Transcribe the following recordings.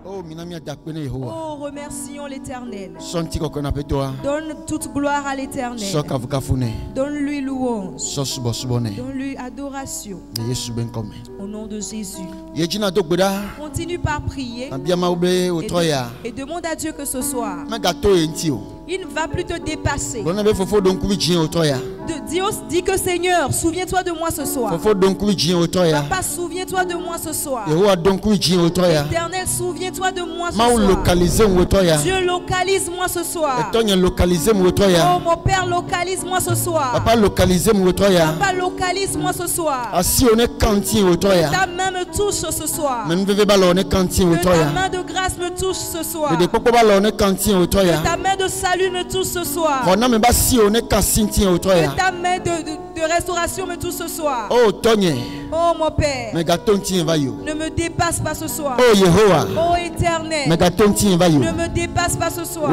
Oh, remercions l'Éternel. Donne toute gloire à l'Éternel. Donne-lui louange. Donne-lui adoration. Au nom de Jésus. Continue par prier et demande à Dieu que ce soir, il ne va plus te dépasser. Dieu dit que Seigneur, souviens-toi de moi ce soir. Papa, souviens-toi de moi ce soir. Éternel, souviens-toi de moi ce soir. Dieu, localise-moi ce soir. Oh, mon Père, localise-moi ce soir. Papa, localise-moi ce soir. Que ta main me touche ce soir. Que ta main de grâce me touche ce soir. Que ta main de salut me touche ce soir. Que ta main de restauration me touche ce soir. Oh mon Père, ne me dépasse pas ce soir. Oh Éternel, ne me dépasse pas ce soir.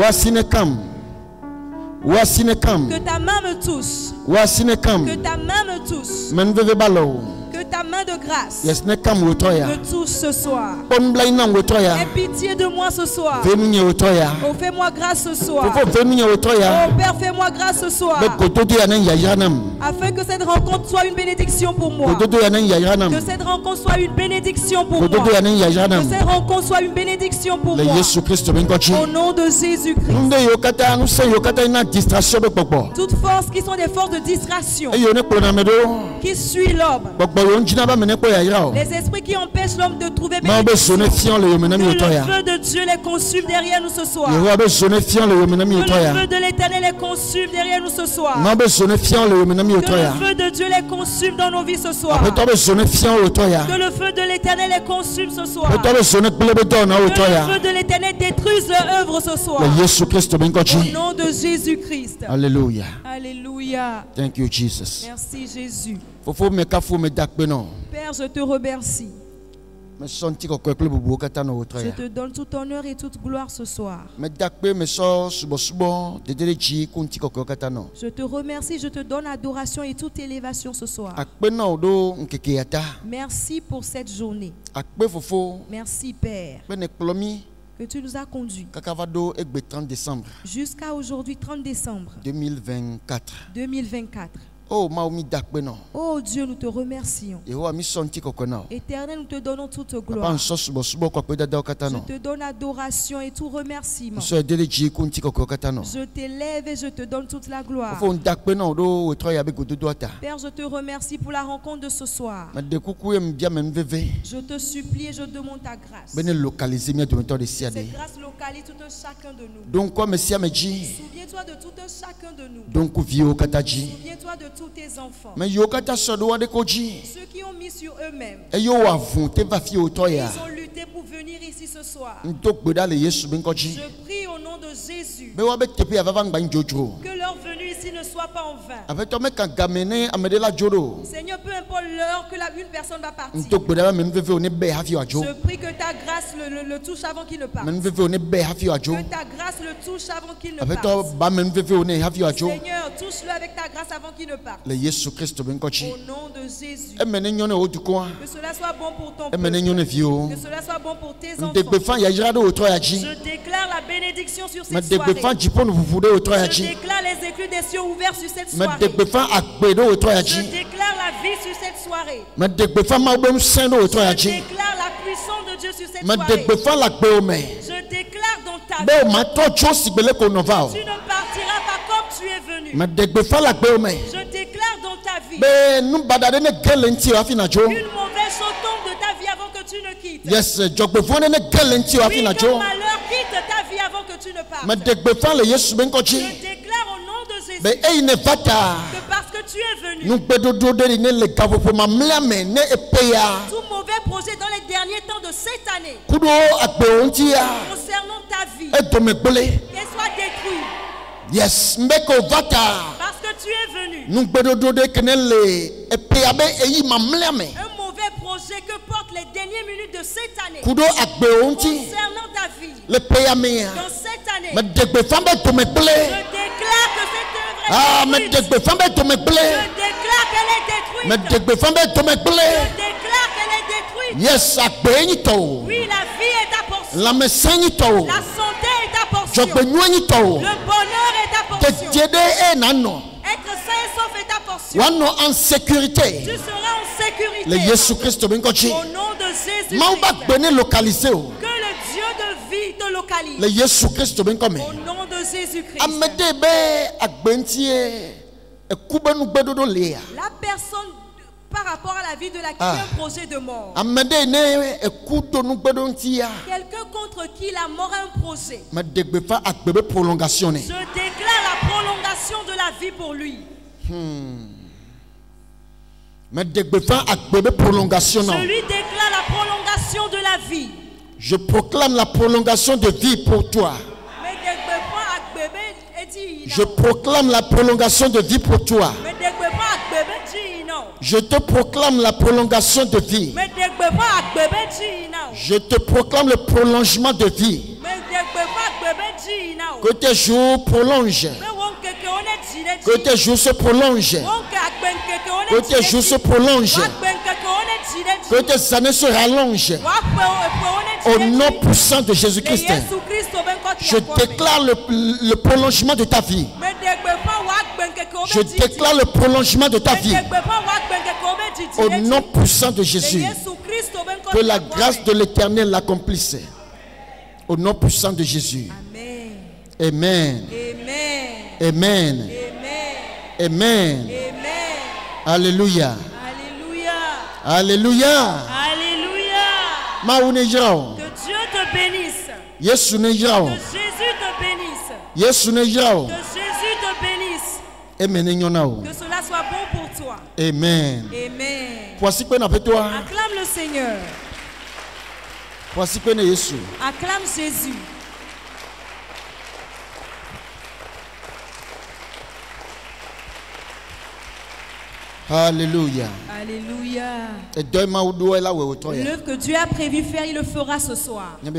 Que ta main me touche. Que ta main me touche. Que ta main de grâce me touche ce soir. Aie pitié de moi ce soir. Oh, fais-moi grâce ce soir. Oh Père, fais-moi grâce ce soir. Afin que cette rencontre soit une bénédiction pour moi. Que cette rencontre soit une bénédiction pour moi. Que cette rencontre soit une bénédiction pour moi. Au nom de Jésus-Christ. Toutes forces qui sont des forces de distraction, qui suivent l'homme, les esprits qui empêchent l'homme de trouver bénédiction, que le feu de Dieu les consume derrière nous ce soir. Que le feu de l'Éternel les consume derrière nous ce soir. Que le feu de Dieu les consume dans nos vies ce soir. Que le feu de l'Éternel les consume ce soir. Que le feu de l'Éternel détruise leur œuvre ce soir. Au nom de Jésus-Christ. Alléluia. Alléluia. Thank you, Jesus. Merci Jésus. Père, je te remercie. Je te donne tout honneur et toute gloire ce soir. Je te remercie, je te donne adoration et toute élévation ce soir. Merci pour cette journée. Merci Père, que tu nous as conduits jusqu'à aujourd'hui 30 décembre 2024. Oh Dieu, nous te remercions. Éternel, nous te donnons toute gloire. Je te donne adoration et tout remerciement. Je t'élève et je te donne toute la gloire. Père, je te remercie pour la rencontre de ce soir. Je te supplie et je demande ta grâce. Cette grâce localise tout un chacun de nous. Souviens-toi de tout un chacun de nous. Souviens-toi de tous tes enfants. Ceux qui ont mis sur eux-mêmes. Ils ont lutté pour venir ici ce soir. Je prie au nom de Jésus que leur venue ici ne soit pas en vain. Seigneur, peu importe l'heure que une personne va partir. Je prie que ta grâce le touche avant qu'il ne parte. Que ta grâce le touche avant qu'il ne parte. Seigneur, touche-le avec ta grâce avant qu'il ne parte. Au nom de Jésus. Que cela soit bon pour ton peuple. Que cela soit bon pour tes enfants. Je déclare la bénédiction sur cette soirée. Je déclare les éclus des cieux ouverts sur cette soirée. Je déclare la vie sur cette soirée. Je déclare la puissance de Dieu sur cette soirée. Je déclare dans ta vie que tu ne partiras pas comme tu es venu. Je déclare dans ta vie qu'une mauvaise chose tombe de ta vie avant que tu ne quittes. Oui, que malheur quitte ta vie avant que tu ne partes. Je déclare au nom de Jésus que parce que tu es venu, tout mauvais projet dans les derniers temps de cette année concernant ta vie, qu'elle soit détruite. Yes, parce que tu es venu. Un mauvais projet que portent les dernières minutes de cette année concernant ta vie. Dans cette année, je déclare que cette œuvre est détruite. Je déclare qu'elle est détruite. Je déclare qu'elle est détruite. Yes, oui, la vie est ta portion. portion. La santé est ta portion. Le bonheur est ta portion. Être sain et sauf est ta portion. En sécurité. Tu seras en sécurité. Le Jésus Christ au nom de Jésus-Christ. Que le Dieu de vie te localise. Le Jésus Christ au nom de Jésus-Christ. La personne par rapport à la vie de la qui a un projet de mort. Quelqu'un contre qui la mort a un projet. Je déclare la prolongation de la vie pour lui. Je lui déclare la prolongation de la vie. Je proclame la prolongation de vie pour toi. Je proclame la prolongation de vie pour toi. Je te proclame la prolongation de vie. Je te proclame le prolongement de vie. Que tes jours prolongent. Que tes jours se prolongent. Que tes jours se prolongent. Que tes années se rallongent. Au nom puissant de Jésus-Christ. Je déclare le prolongement de ta vie. Je déclare le prolongement de ta vie. Au nom puissant de Jésus. Que la grâce de l'Éternel l'accomplisse. Au nom puissant de Jésus. Amen. Amen. Amen. Alléluia. Alléluia. Que Dieu te bénisse. Que Jésus te bénisse. Que Jésus te bénisse. Amen. Que cela soit bon pour toi. Amen. Amen. Acclame le Seigneur. Acclame Jésus. Alléluia. Alléluia. L'œuvre que Dieu a prévu faire, il le fera ce soir. Le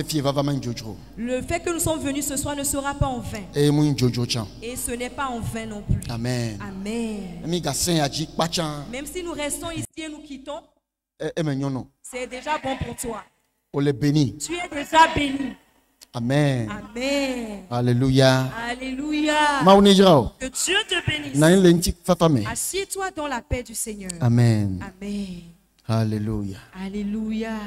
fait que nous sommes venus ce soir ne sera pas en vain. Et ce n'est pas en vain non plus. Amen. Amen. Même si nous restons ici et nous quittons, c'est déjà bon pour toi. Tu es déjà béni. Amen. Amen. Alléluia. Alléluia. Que Dieu te bénisse. Assieds-toi dans la paix du Seigneur. Amen. Amen. Alléluia. Alléluia.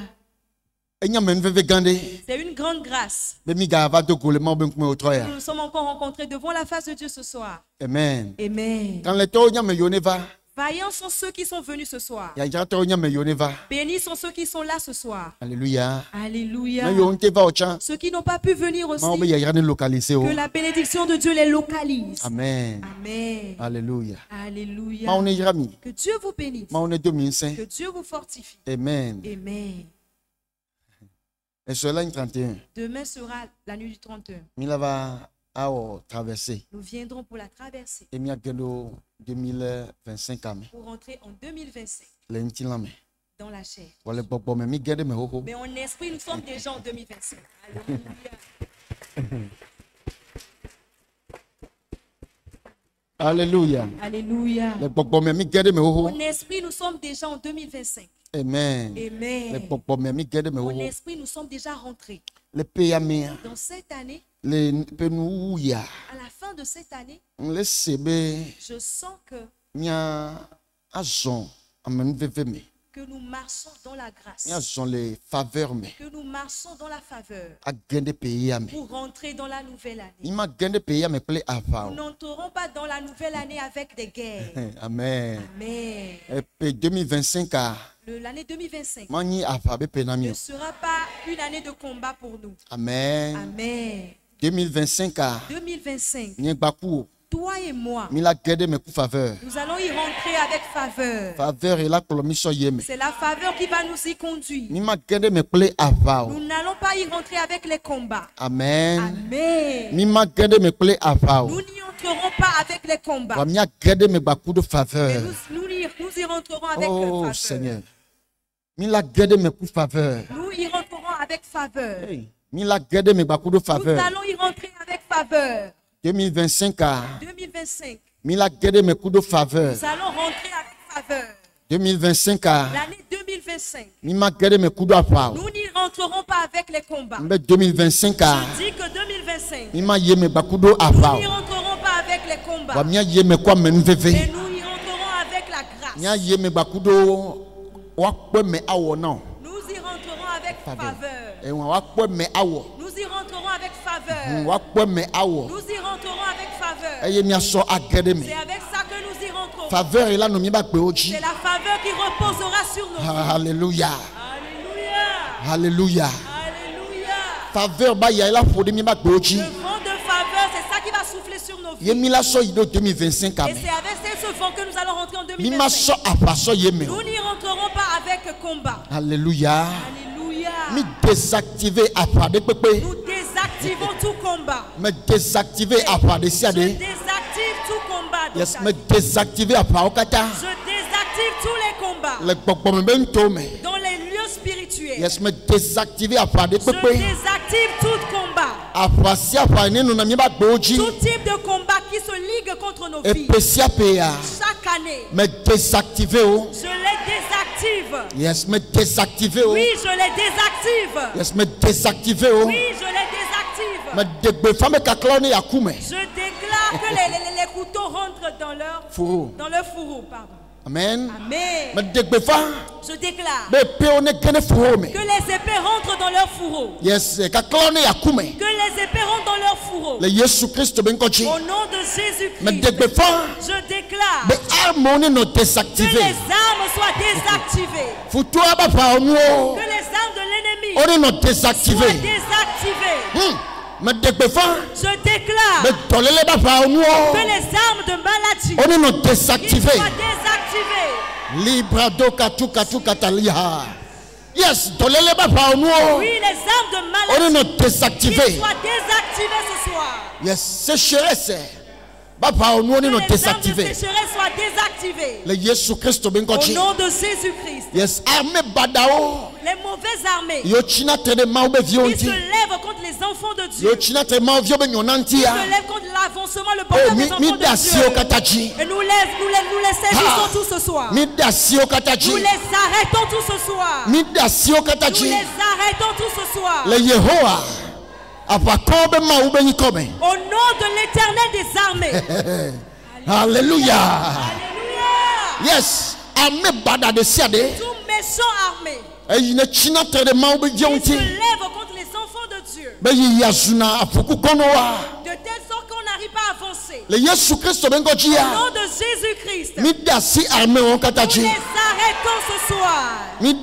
C'est une grande grâce. Nous nous sommes encore rencontrés devant la face de Dieu ce soir. Amen. Amen. Vaillants sont ceux qui sont venus ce soir. Bénis sont ceux qui sont là ce soir. Alléluia. Alléluia. Ceux qui n'ont pas pu venir aussi, que la bénédiction de Dieu les localise. Amen. Amen. Alléluia. Alléluia. Que Dieu vous bénisse. Que Dieu vous fortifie. Amen. Amen. Demain sera la nuit du 31. Nous viendrons pour la traversée. Pour rentrer en 2025. Dans la chair. Mais en esprit, nous sommes déjà en 2025. Alléluia. Alléluia. Alléluia. En esprit, nous sommes déjà en 2025. Amen. Amen. En esprit, nous sommes déjà rentrés. Dans cette année, à la fin de cette année, je sens que nous marchons dans la grâce. Que nous marchons dans la faveur. Pour rentrer dans la nouvelle année. Nous n'entrerons pas dans la nouvelle année avec des guerres. Amen. Amen. L'année 2025 ne sera pas une année de combat pour nous. Amen. Amen. 2025. Toi et moi, nous allons y rentrer avec faveur. C'est la faveur qui va nous y conduire. Nous n'allons pas y rentrer avec les combats. Amen. Amen. Nous n'y entrerons pas avec les combats. Mais nous y rentrerons avec faveur. Seigneur. Nous y rentrerons avec faveur. Nous allons y rentrer avec faveur. 2025. 2025. Nous allons rentrer avec faveur. 2025. L'année 2025. 2025, nous n'y rentrerons pas avec les combats. 2025, je dis que 2025, nous n'y rentrerons pas avec les combats. Mais nous y rentrerons avec la grâce. Nous y rentrerons avec faveur. Nous y rentrerons avec faveur. Nous y rentrerons avec faveur. C'est avec ça que nous y rentrerons. C'est la faveur qui reposera sur nos vies. Alléluia. Alléluia. Alléluia. Faveur, le vent de faveur, c'est ça qui va souffler sur nos vies. Et c'est avec ce vent que nous allons rentrer en 2025. Nous n'y rentrerons pas avec combat. Alléluia. Alléluia. Nous désactivons tout combat. Je désactive tout combat. Je désactive tous les combats. Dans les lieux spirituels. Je désactive tout combat. Tout type de combat qui se ligue contre nos vies. Chaque année. Je les désactive. Yes, me désactive. Oui, je les désactive. Yes, me désactive. Oui, je les désactive. Je déclare que les couteaux rentrent dans leur fourreau. Pardon. Amen. Amen. Je déclare que les épées rentrent dans leur fourreau. Yes, que les épées rentrent dans leur fourreau. Au nom de Jésus-Christ, je déclare que les armes soient désactivées. Que les armes de l'ennemi soient désactivées. Je déclare que les armes de maladie soient désactivées. Libra do katu katalia. Yes, oui, les armes de maladie soient désactivées ce soir. Yes, sécheresse. Que les armes de sécheresse soient désactivées. Au nom de Jésus-Christ. Yes, armée badao. Les mauvaises armées qui se lèvent contre les enfants de Dieu, qui se lèvent contre l'avancement, le bonheur des enfants de Dieu. Et nous les saisissons tous ce soir. Nous les arrêtons tous ce soir. Nous les arrêtons tous ce soir. Au nom de l'Éternel des armées. Alléluia. Yes, armée bada de siade. Tout méchant armé qui se lève contre les enfants de Dieu, de telle sorte qu'on n'arrive pas à avancer. Au nom de Jésus-Christ, nous les arrêtons ce soir. Nous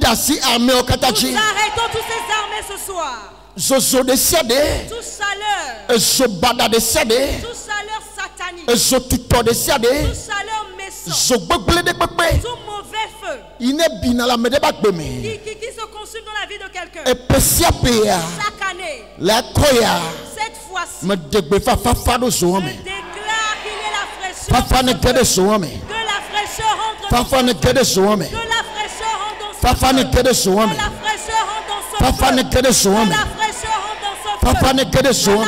arrêtons toutes ces armées ce soir. Zozo de siade, tout chaleur, zobada de siade, tout chaleur satanique, zotuto de siade, tout chaleur méchant, zobogble de pepe, tout mauvais feu qui se consume dans la vie de quelqu'un. Chaque année, la koya, cette fois-ci, je déclare qu'il y ait la fraîcheur, que la fraîcheur rentre dans ce feu, que la fraîcheur rentre dans ce feu, que la fraîcheur rentre dans ce feu, Papa ne que de soin. Papa ne que de soin.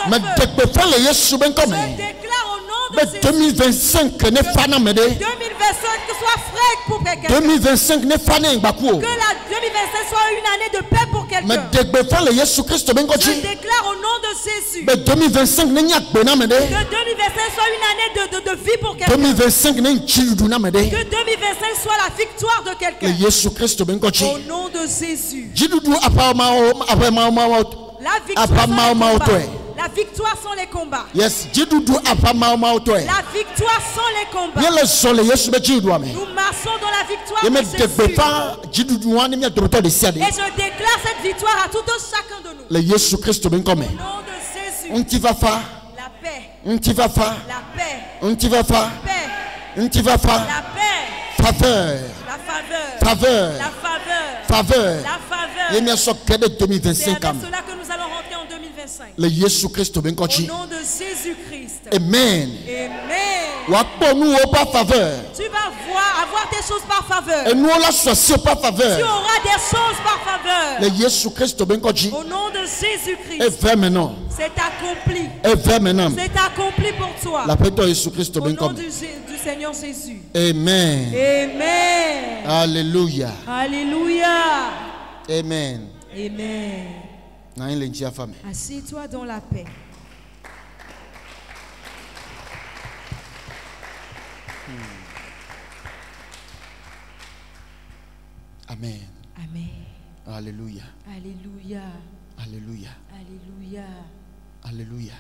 Mais depuis que les Yesu ben comme. Mais 2025 ne fana me de. 2025 soit frais pour quelqu'un. 2025 ne fana bakou. Que la 2025 soit une année de paix pour quelqu'un. Mais depuis que les Yesu Christ ben comme. Je déclare au nom de Jésus. Mais 2025 ne nyak bena me de. Que 2025 soit une année de vie pour quelqu'un. 2025 ne childuna me de. Que 2025 soit la victoire de quelqu'un. Yesu Christ ben comme. Au nom de Jésus. Jidudu apparemment la victoire sont les combats. Yes, Jidudu apparemment la victoire sont les combats. Nous marchons dans la victoire de Jésus. Et je déclare cette victoire à tout chacun de nous. Le Yesu Christ ben comme. Au nom de Jésus. On t'y va fa. La paix. On t'y va fa. La paix. On t'y va fa. Paix. On t'y va fa. La paix. Faveur. La faveur. Faveur. La faveur. Faveur. La faveur. C'est avec cela que nous allons rentrer en 2025. Le Yesu Christ ben comme. Au nom de Jésus-Christ. Amen. Amen. Nous pas faveur. Tu vas avoir des choses par faveur. Et nous la choisir par faveur. Tu auras des choses par faveur. Le Yesu Christ ben comme. Au nom de Jésus-Christ. Et vers maintenant. C'est accompli. Et vers maintenant. C'est accompli pour toi. La paix de Jésus Christ ben comme. Au nom du Seigneur Jésus. Amen. Amen. Alléluia. Alléluia. Amen. Amen. Assieds-toi dans la paix. Amen. Amen. Alléluia. Alléluia. Alléluia. Alléluia. Alléluia.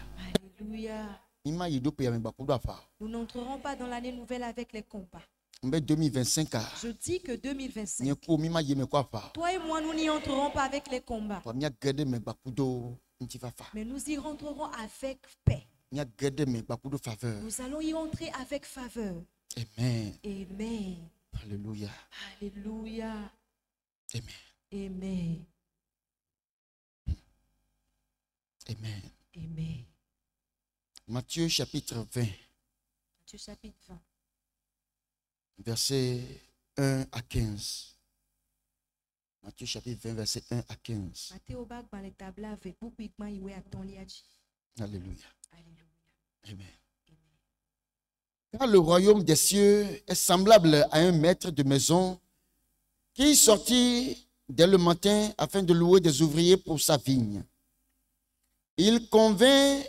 Alléluia. Nous n'entrerons pas dans l'année nouvelle avec les combats. 2025. Je dis que 2025. Toi et moi, nous n'y entrerons pas avec les combats. Mais nous y rentrerons avec paix. Nous allons y entrer avec faveur. Amen. Amen. Alléluia. Alléluia. Amen. Amen. Amen. Amen. Matthieu chapitre 20. Matthieu chapitre 20. Versets 1 à 15. Matthieu chapitre 20, verset 1 à 15. Alléluia. Amen. Car le royaume des cieux est semblable à un maître de maison qui sortit dès le matin afin de louer des ouvriers pour sa vigne. Il convint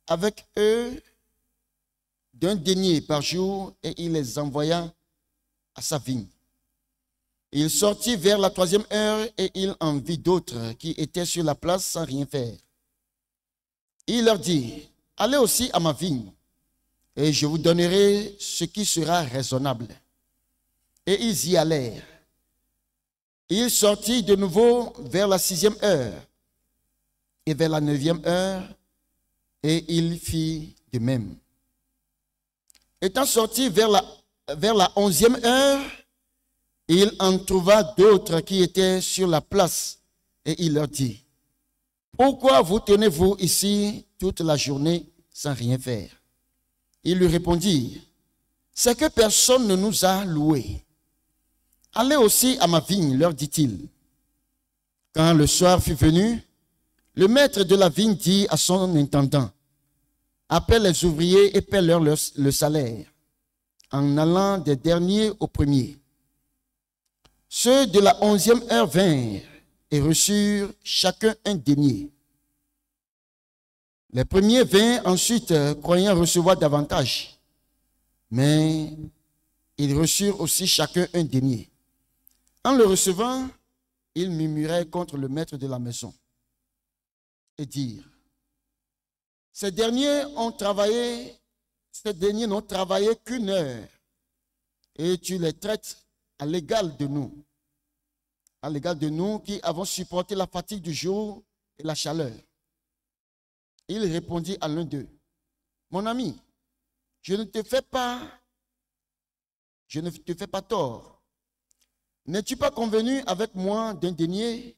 avec eux d'un denier par jour et il les envoya à sa vigne. Il sortit vers la 3e heure et il en vit d'autres qui étaient sur la place sans rien faire. Il leur dit, allez aussi à ma vigne et je vous donnerai ce qui sera raisonnable. Et ils y allèrent. Il sortit de nouveau vers la 6e heure et vers la 9e heure et il fit de même. Étant sorti vers la 11e heure, il en trouva d'autres qui étaient sur la place et il leur dit, pourquoi vous tenez-vous ici toute la journée sans rien faire? Ils lui répondirent, c'est que personne ne nous a loués. Allez aussi à ma vigne, leur dit-il. Quand le soir fut venu, le maître de la vigne dit à son intendant, appelle les ouvriers et paie-leur le salaire, en allant des derniers aux premiers. Ceux de la 11e heure vinrent et reçurent chacun un denier. Les premiers vinrent ensuite, croyant recevoir davantage, mais ils reçurent aussi chacun un denier. En le recevant, ils murmuraient contre le maître de la maison et dirent, ces derniers n'ont travaillé qu'une heure et tu les traites à l'égal de nous qui avons supporté la fatigue du jour et la chaleur. Il répondit à l'un d'eux, mon ami, je ne te fais pas tort. N'es-tu pas convenu avec moi d'un denier?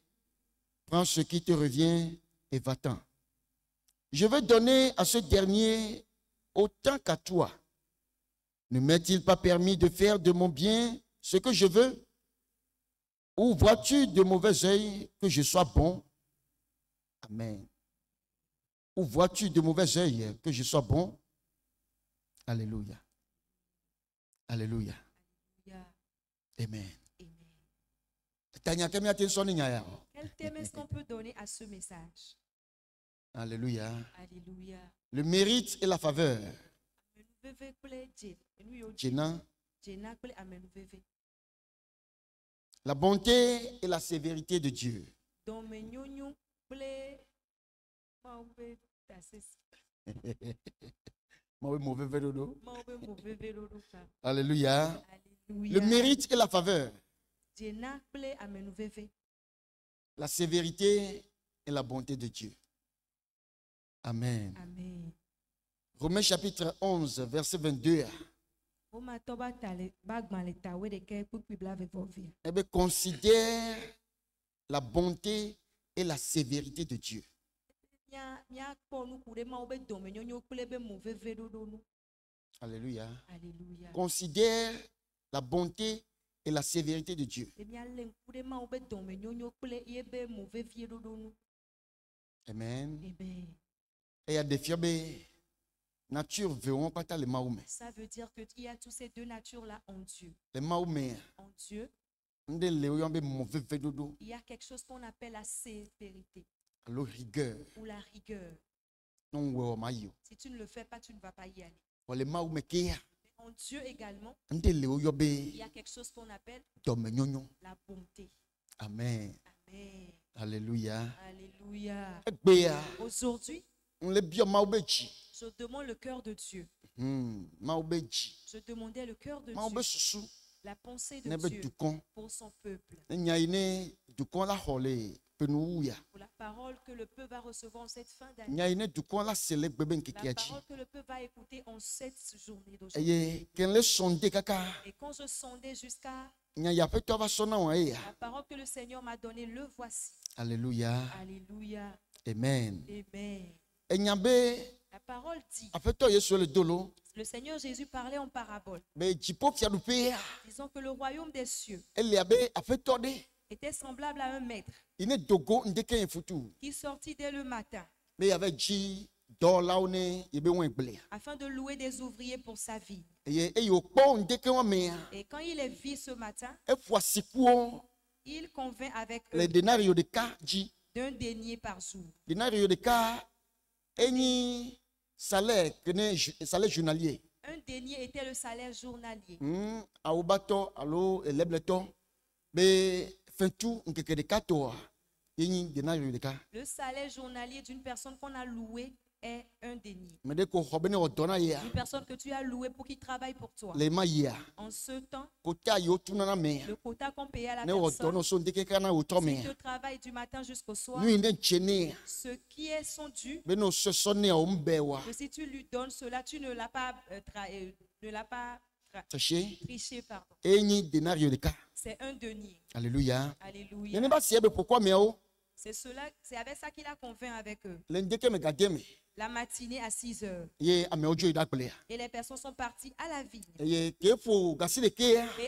Prends ce qui te revient et va-t'en. Je veux donner à ce dernier autant qu'à toi. Ne m'est-il pas permis de faire de mon bien ce que je veux? Ou vois-tu de mauvais œil que je sois bon? Amen. Ou vois-tu de mauvais œil que je sois bon? Alléluia. Alléluia. Amen. Quel thème est-ce qu'on peut donner à ce message? Alléluia. Alléluia. Le mérite et la faveur. La bonté et la sévérité de Dieu. Alléluia. Le mérite et la faveur. La sévérité et la bonté de Dieu. Amen. Amen. Romains chapitre 11, verset 22. Eh bien, considère la bonté et la sévérité de Dieu. Alléluia. Alléluia. Considère la bonté et la sévérité de Dieu. Amen. Amen. Et il y a des firmes Ça veut dire qu'il y a tous ces deux natures-là en Dieu. En Dieu, il y a quelque chose qu'on appelle la sévérité ou la rigueur. Si tu ne le fais pas, tu ne vas pas y aller. En Dieu également, il y a quelque chose qu'on appelle la bonté. Amen. Amen. Alléluia. Alléluia. Aujourd'hui, je demande le cœur de Dieu. Je demandais le cœur de Dieu. La pensée de Dieu pour son peuple. Pour la parole que le peuple va recevoir en cette fin d'année. La parole que le peuple va écouter en cette journée d'aujourd'hui. Et quand je sondais jusqu'à la parole que le Seigneur m'a donnée, le voici. Alléluia. Alléluia. Amen. Amen. La parole dit, le Seigneur Jésus parlait en parabole. Disons que le royaume des cieux était semblable à un maître qui sortit dès le matin afin de louer des ouvriers pour sa vie. Et quand il les vit ce matin, il convint avec eux d'un denier par jour. Salaire journalier. Un denier était le salaire journalier. Le salaire journalier d'une personne qu'on a louée est un denier. Une personne que tu as louée pour qu'il travaille pour toi. En ce temps, le quota qu'on payait à la personne, s'il te travaille du matin jusqu'au soir, ce qui est son dû, que si tu lui donnes cela, tu ne l'as pas triché, pardon. C'est un denier. Alléluia. Alléluia. C'est avec ça qu'il a convaincu avec eux. La matinée à 6 heures. Et les personnes sont parties à la vigne. Et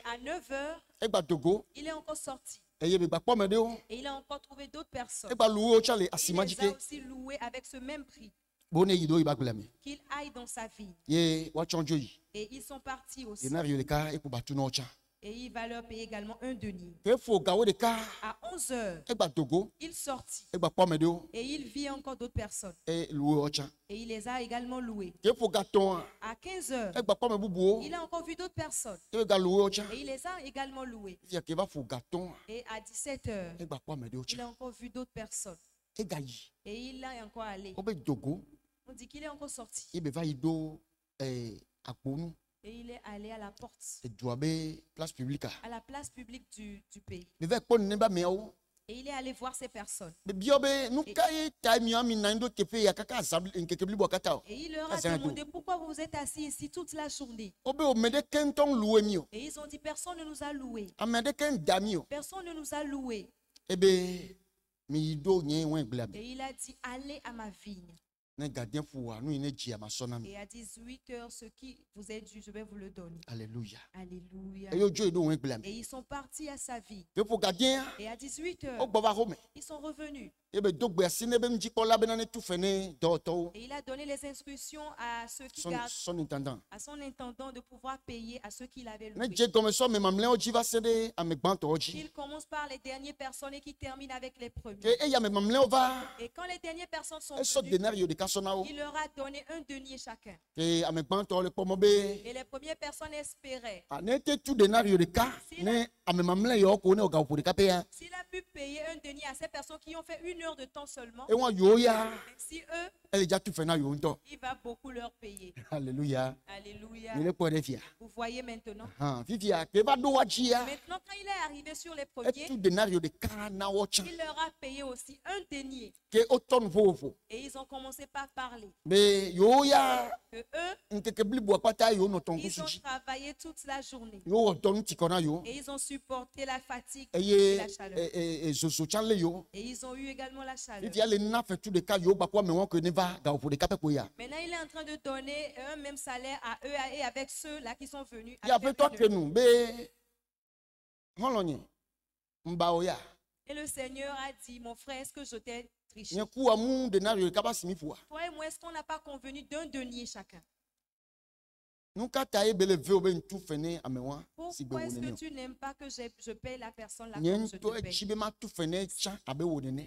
à 9 heures, il est encore sorti. Et il a encore trouvé d'autres personnes. Il les a aussi loués avec ce même prix. Qu'il aille dans sa vigne. Et ils sont partis aussi. Et il va leur payer également un denier. À 11 heures, il sortit. Et il vit encore d'autres personnes. Et il les a également loués. À 15 heures, il a encore vu d'autres personnes. Et il les a également loués. Et à 17 heures, il a encore vu d'autres personnes. Et il est encore allé. On dit qu'il est encore sorti. Et il est allé à la porte. À la place publique du pays. Et il est allé voir ces personnes. Et il leur a demandé pourquoi vous êtes assis ici toute la journée. Et ils ont dit personne ne nous a loués. Personne ne nous a loués. Et il a dit allez à ma vigne. Et à 18 heures, ce qui vous est dû, je vais vous le donner. Alléluia. Alléluia. Et ils sont partis à sa vie. Et à 18 heures, ils sont revenus. Et il a donné les instructions à ceux qui gardent, à son intendant de pouvoir payer à ceux qu'il avait loués. Qu'il commence par les dernières personnes et qu'il termine avec les premiers. Et quand les dernières personnes sont venues, il leur a donné un denier chacun. Et les premières personnes espéraient. S'il a pu payer un denier à ces personnes qui ont fait 1 heure de temps seulement, si eux, il va beaucoup leur payer. Alléluia. Alléluia. Vous voyez maintenant. Maintenant, quand il est arrivé sur les premiers, il leur a payé aussi un denier. Et ils ont commencé par parler. Que eux, ils ont travaillé toute la journée. Et ils ont supporté la fatigue et la chaleur. Et ils ont eu également la chaleur. Maintenant, il est en train de donner un même salaire à eux et avec ceux-là qui sont venus. Et le Seigneur a dit, mon frère, est-ce que je t'ai riches. Toi et moi, est-ce qu'on n'a pas convenu d'un denier chacun? Pourquoi est-ce que tu n'aimes pas que je paye la personne là comme je te paye?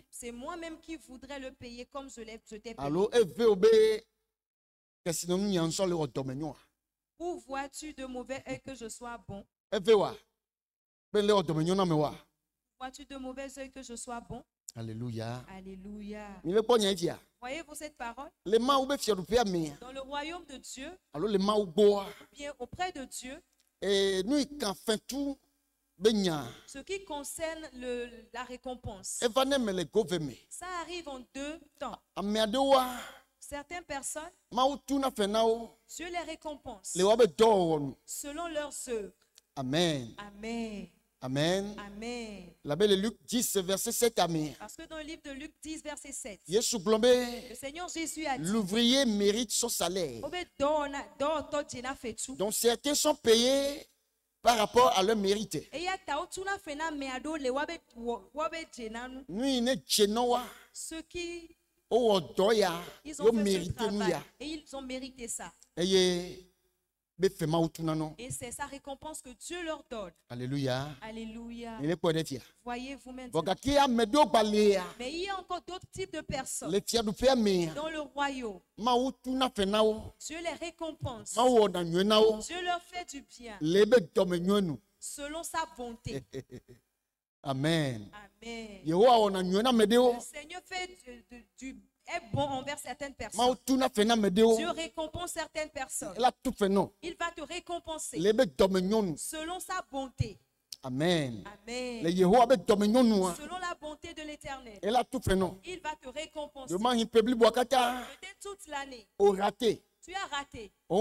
C'est moi-même qui voudrais le payer comme je t'ai payé. Où vois-tu de mauvais œil que je sois bon? Vois-tu de mauvais œil que je sois bon? Alléluia. Alléluia. Voyez-vous cette parole? Dans le royaume de Dieu, ou bien auprès de Dieu, ce qui concerne la récompense, ça arrive en deux temps. Certaines personnes, Dieu les récompense selon leurs œuvres. Amen. Amen. Amen. Amen. La belle Luc 10, verset 7. Amen. Parce que dans le livre de Luc 10, verset 7, le Seigneur Jésus a dit, l'ouvrier mérite son salaire. Donc certains sont payés par rapport à leur mérite. Ceux qui ils ont fait ce travail et ils ont mérité ça. Et c'est sa récompense que Dieu leur donne. Alléluia. Alléluia. Voyez-vous maintenant. Mais il y a encore d'autres types de personnes dans le royaume. Dieu les récompense. Dieu leur fait du bien selon sa bonté. Amen. Amen. Le Seigneur est bon envers certaines personnes. Dieu récompense certaines personnes. Il va te récompenser selon sa bonté. Amen. Amen. Selon la bonté de l'Éternel. Il va te récompenser. Peut-être toute l'année. Tu as raté. Tu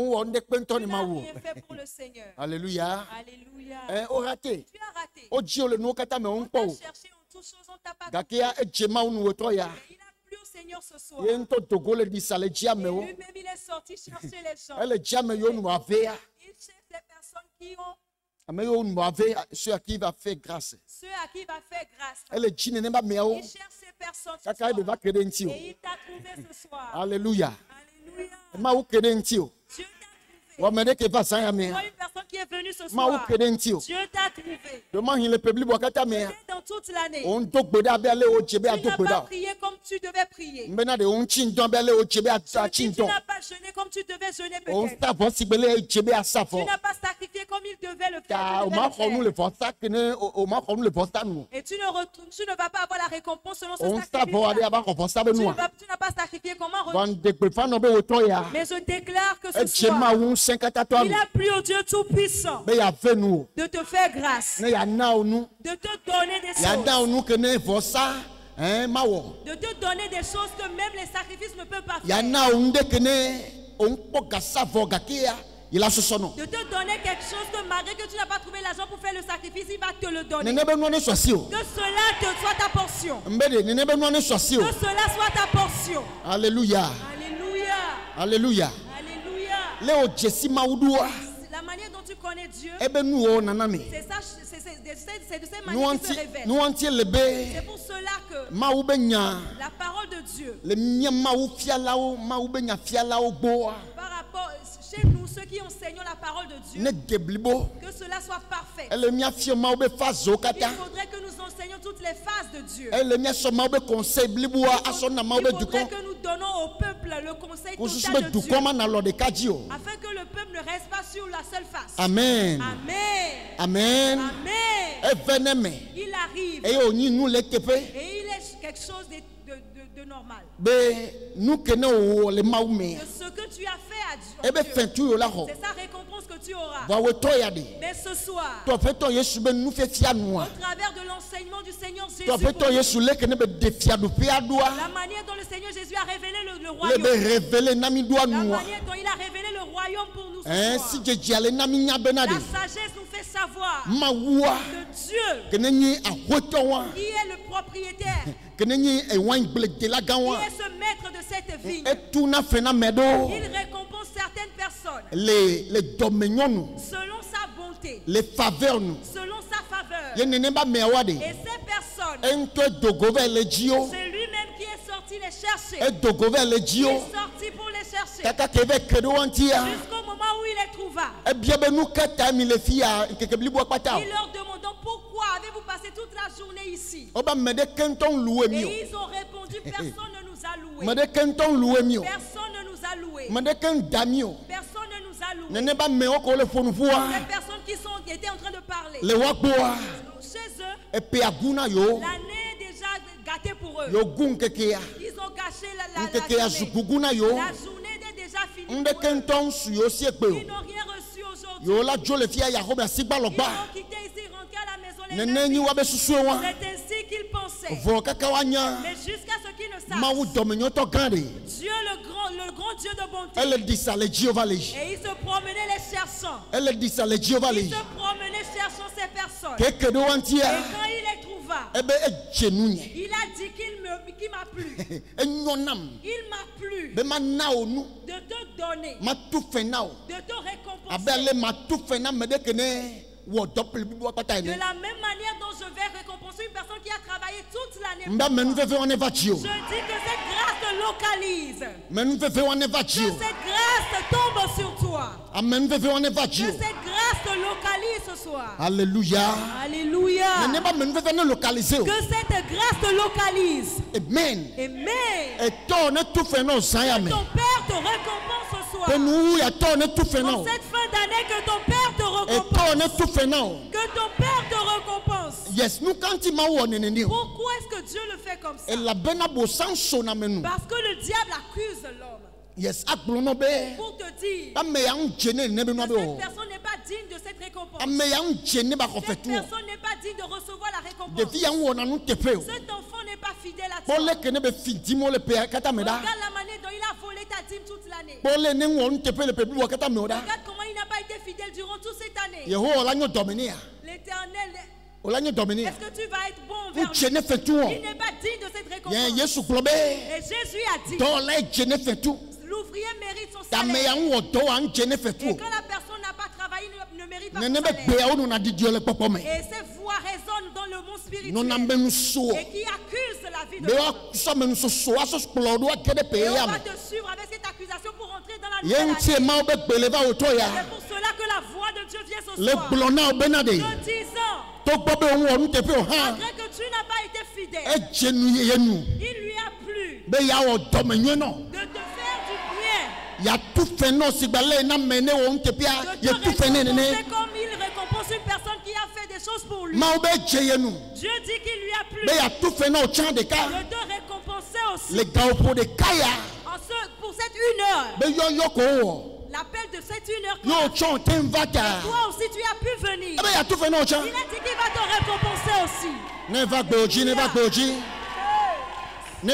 n'as rien fait pour le Seigneur. Alléluia. Alléluia. Tu as raté. On t'a cherché en toutes choses, on t'a pas trouvé. Il a plu au Seigneur ce soir. Et lui-même, il est sorti chercher les gens. Il cherche les personnes qui ont. Ceux à qui il va faire grâce. Ceux à qui il va faire grâce. Il cherche ces personnes ce soir. Et il t'a trouvé ce soir. Alléluia. Alléluia. Dieu t'a trouvé. Toi, une personne qui est venue ce soir. Dieu t'a trouvé. Peut-être dans toute l'année. Tu n'as pas prié comme tu devais prier. Tu n'as pas jeûné comme tu devais jeûner peut-être. Tu n'as pas sacrifié comme il devait le faire. Et tu ne vas pas avoir la récompense selon ce sacrifice. Tu n'as pas sacrifié comment reçoit. Mais je déclare que ce soir, il a plu au Dieu Tout-Puissant de te faire grâce, de te donner des choses. De te donner des choses que même les sacrifices ne peuvent pas faire. De te donner quelque chose que malgré que tu n'as pas trouvé l'argent pour faire le sacrifice, il va te le donner. Que cela soit ta portion. Que cela soit ta portion. Alléluia. Alléluia. Alléluia. Alléluia. La manière dont tu connais Dieu, c'est de cette manière qu'il se révèle. C'est pour cela que la parole de Dieu, par rapport chez nous, ceux qui enseignent la parole de Dieu, que cela soit parfait. Il faudrait que nous enseignions toutes les phases de Dieu. Il faudrait que nous donnons au peuple le conseil total de Dieu, afin que le peuple ne reste pas sur la seule face. Amen. Amen. Amen. Amen. Il arrive et il est quelque chose de normal. De ce que tu as fait à Dieu, c'est sa récompense que tu auras. Mais ce soir, au travers de l'enseignement du Seigneur Jésus, la manière dont le Seigneur Jésus a révélé le royaume, la manière dont il a révélé le royaume pour nous ce soir, la sagesse nous fait savoir que Dieu, qui est le propriétaire, qui est ce maître de cette vie, il récompense certaines personnes selon sa bonté, selon sa faveur. Et ces personnes, c'est lui-même qui est sorti Il est sorti pour les chercher. Jusqu'au moment où il les trouva. Il leur demandant pourquoi avez-vous passé toute la journée ici. Et ils ont répondu personne ne nous a loué. Personne ne nous a loué. Personne ne nous a loué. Les personnes qui étaient en train de parler. Chez eux, l'année est déjà gâtée pour eux. Ils ont gâché la journée. La journée est déjà finie pour eux. Ils n'ont rien reçu aujourd'hui. Ils ont quitté ici, rentré à la maison les mêmes. C'est ainsi qu'ils pensaient. Mais jusqu'à ce qu'ils ne sachent, Dieu, le grand Dieu de bonté, et il se promenait les cherchant. Il se promenait cherchant ces personnes. Et quand il les trouva, il a dit qu'il m'a plu. Il m'a plu de te donner, de te récompenser. De la même manière dont je vais récompenser une personne qui a travaillé toute l'année. Je dis que cette grâce te localise. Que cette grâce tombe sur toi. Que cette grâce te localise ce soir. Alléluia. Alléluia. Que cette grâce te localise. Amen. Amen. Et ton Père te récompense ce soir. En cette fin d'année, que ton Père te récompense. Que ton Père te récompense. Yes, pourquoi est-ce que Dieu le fait comme ça? Parce que le diable accuse l'homme. Yes, pour te dire que cette personne n'est pas digne de cette récompense. Cette personne n'est pas digne de recevoir la récompense. Cet enfant n'est pas fidèle à toi. Regarde la manière dont il a volé ta dîme toute l'année. Regarde comment il n'a pas été fidèle durant toute cette année. L'Éternel, est-ce que tu vas être bon envers lui? Il n'est pas digne de cette récompense. Et Jésus a dit, l'ouvrier mérite son salaire. Et quand la personne n'a pas travaillé, ne mérite pas son salaire. Et ces voix résonnent dans le monde spirituel. Et qui accusent la vie de l'homme. Et on va te suivre avec cette accusation pour entrer dans la nouvelle année. C'est pour cela que la voix de Dieu vient ce soir. Te disant, malgré que tu n'as pas été fidèle, il lui a plu de te faire du bien. De te récompenser comme il récompense une personne qui a fait des choses pour lui. Dieu dit qu'il lui a plu de te récompenser aussi pour cette 1 heure. L'appel de cette 1 heure. Toi aussi tu as pu venir. Il a dit qu'il va te récompenser aussi. Que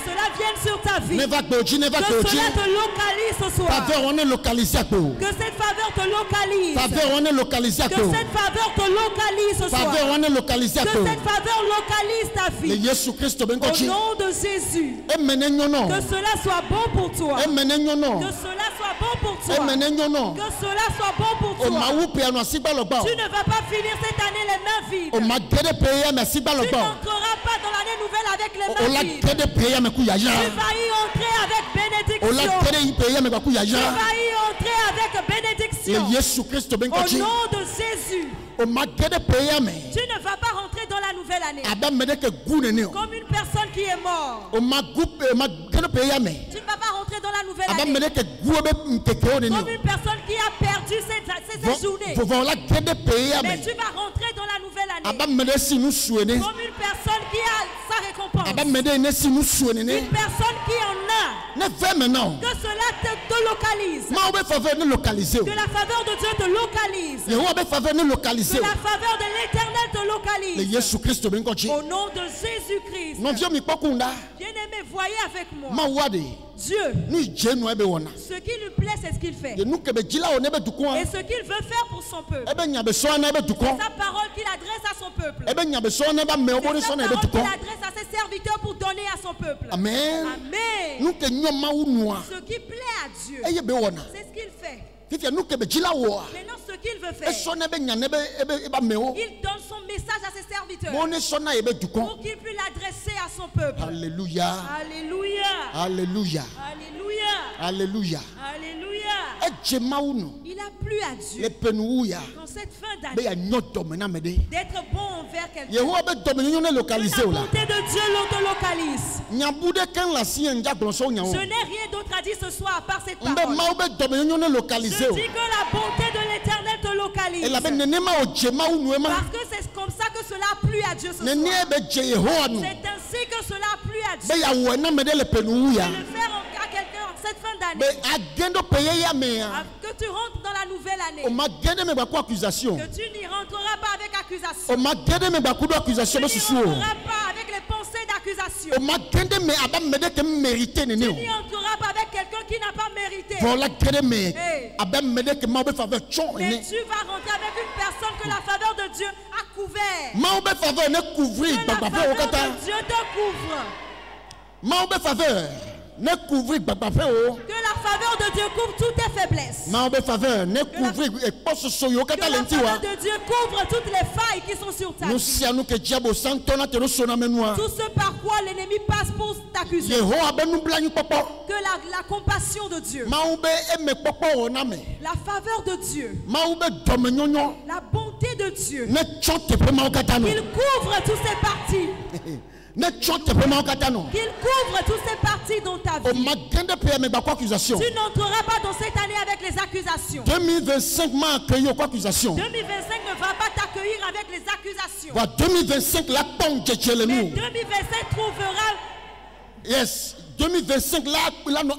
cela vienne sur ta vie. Que cela te localise ce soir. Que cette faveur te localise. Que cette faveur te localise ce soir. Que cette faveur localise ta vie. Au nom de Jésus. Que cela soit bon pour toi. Que cela soit bon pour toi. Que cela soit bon pour toi. Tu ne vas pas finir cette année les mains vides. Tu n'entreras pas dans l'année nouvelle avec les mains vides. Tu vas y entrer avec bénédiction. Tu vas y entrer avec bénédiction. Au nom de Jésus. Tu ne vas pas rentrer dans la nouvelle année comme une personne qui est morte. Tu ne vas pas rentrer dans la nouvelle année comme une personne qui a perdu ses journées. Mais tu vas rentrer dans la nouvelle année comme une personne qui a sa récompense. Une personne qui en a. Que cela te localise. Que la faveur de Dieu te localise. Que la faveur de l'Éternel te localise. Au nom de Jésus-Christ. Bien-aimé, voyez avec moi. Dieu, ce qui lui plaît, c'est ce qu'il fait. Et ce qu'il veut faire pour son peuple. C'est sa parole qu'il adresse à son peuple. C'est sa parole qu'il adresse à ses serviteurs pour donner à son peuple. Amen. Amen. Ce qui plaît à Dieu, c'est ce qu'il fait. Maintenant, ce qu'il veut faire, il donne son message à ses serviteurs. protecteur pour qu'il puisse l'adresser à son peuple. Alléluia. Alléluia. Alléluia. Alléluia. Alléluia. Alléluia. Il a plu à Dieu dans cette fin d'année d'être bon envers quelqu'un. Que la bonté de Dieu l'autolocalise. Je n'ai rien d'autre à dire ce soir à part cette parole. Je dis que la bonté de l'Éternel te localise. Parce que c'est comme ça que cela a plu à Dieu ce soir. C'est ainsi que cela a plu à Dieu. De le faire à quelqu'un en cette fin d'année. Que tu rentres dans la nouvelle année. Que tu n'y rentreras pas avec accusation. Tu n'y rentreras pas avec les pensées d'accusation. Tu n'y rentreras pas avec quelqu'un qui n'a pas mérité. Mais tu vas rentrer avec une personne que la faveur de Dieu a couvert. Que la faveur de Dieu te couvre. Que la faveur de Dieu couvre toutes tes faiblesses. Que la faveur de Dieu couvre toutes les failles qui sont sur ta vie. Tout ce par quoi l'ennemi passe pour t'accuser. Que la compassion de Dieu, la faveur de Dieu, la bonté de Dieu, qu'il couvre tous ces parties. Qu'il couvre toutes ces parties dans ta vie. Tu n'entreras pas dans cette année avec les accusations. 2025 ne va pas t'accueillir avec les accusations. 2025 Mais 2025 trouvera. Yes. 2025 là agréable.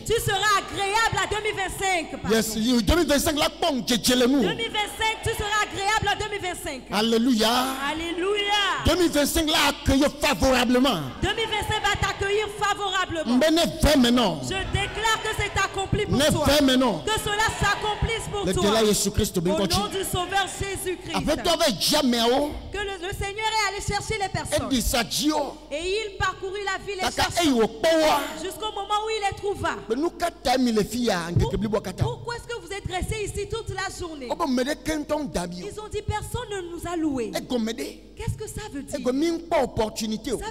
Tu seras agréable à 2025. Yes, 2025 là 2025 tu seras agréable à 2025. Alléluia. Alléluia. 2025 là accueillir favorablement. 2025 va t'accueillir favorablement. Maintenant. Je déclare que c'est accompli pour toi. Que cela s'accomplisse pour toi. Au nom du Sauveur Jésus-Christ. Que le Seigneur est allé chercher les personnes. Et il parcourut la ville et chercha jusqu'au moment où il les trouva. Pourquoi est-ce que vous êtes restés ici toute la journée? Ils ont dit personne ne nous a loués. Qu'est-ce que ça veut dire? Ça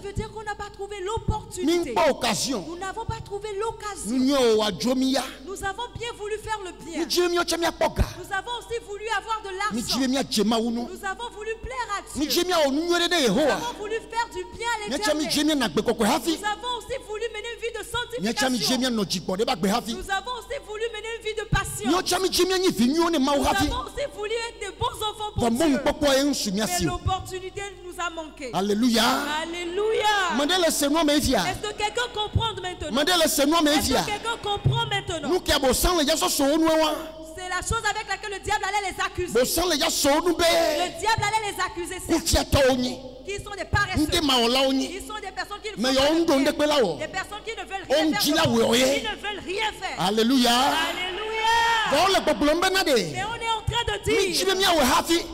veut dire qu'on n'a pas trouvé l'opportunité. Nous n'avons pas trouvé l'occasion. Nous avons bien voulu faire le bien. Nous avons aussi voulu avoir de l'argent. Nous avons voulu plaire à Dieu. Nous avons voulu faire du bien à l'Éternel. Nous avons aussi voulu mener une vie de sanctification. Nous avons aussi voulu mener une vie de patience. Nous avons aussi voulu être de bons enfants pour Dieu. Mais l'opportunité nous a manqué. Alléluia. Alléluia. Est-ce que quelqu'un comprend maintenant? Est-ce que quelqu'un comprend maintenant? C'est la chose avec laquelle le diable allait les accuser. Le diable allait les accuser. Qui sont des paresseux. Ils sont des personnes qui ne font pas rien. Des personnes qui ne veulent rien faire. Qui ne veulent rien faire. Alléluia. Alléluia. Mais on est en train de dire,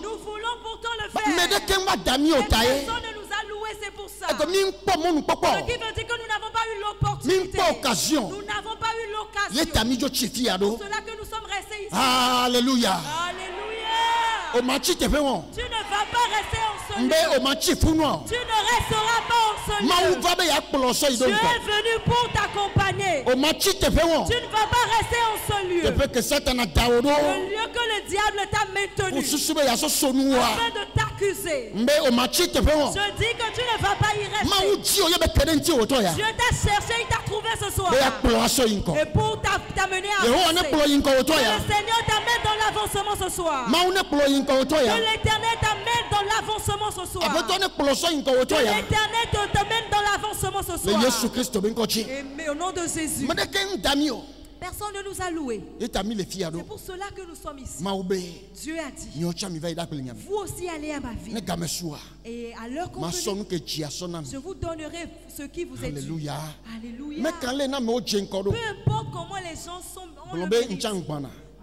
nous voulons pourtant le faire. Personne ne nous a loués, c'est pour ça. Ce qui veut dire que nous n'avons pas eu l'opportunité. Nous n'avons pas eu l'occasion. C'est pour cela que nous sommes restés ici. Alléluia. Alléluia. Tu ne vas pas rester en ce lieu. Tu ne resteras pas en ce lieu. Dieu est venu pour t'accompagner. Tu ne vas pas rester en ce lieu. Le lieu que le diable t'a maintenu afin de t'accuser. Je dis que tu ne vas pas y rester. Dieu t'a cherché, il t'a trouvé ce soir. Et pour t'amener à avancer. Que le Seigneur t'amène dans l'avancement ce soir. Que l'Éternel t'amène dans l'avancement ce soir. Que l'Éternel t'amène dans l'avancement ce soir. Mais au nom de Jésus, personne ne nous a loués. C'est pour cela que nous sommes ici. Dieu a dit, vous aussi allez à ma vie. Et à l'heure convenue, je vous donnerai ce qui vous est dû. Alléluia. Peu importe comment les gens sont, on le mérite.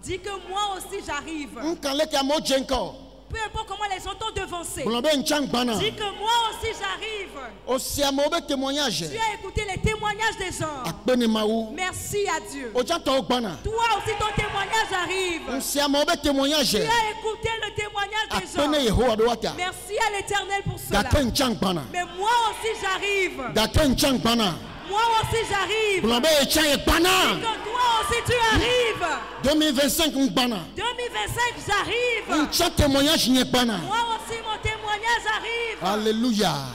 Dis que moi aussi j'arrive. peu importe comment les gens t'ont devancé. Dis que moi aussi j'arrive. Tu as écouté les témoignages des gens. Merci à Dieu. Toi aussi ton témoignage arrive. Tu as écouté le témoignage des gens. Merci à l'Éternel pour cela. Mais moi aussi j'arrive. Moi aussi j'arrive. Toi aussi tu arrives. 2025 j'arrive. Moi aussi mon témoignage arrive.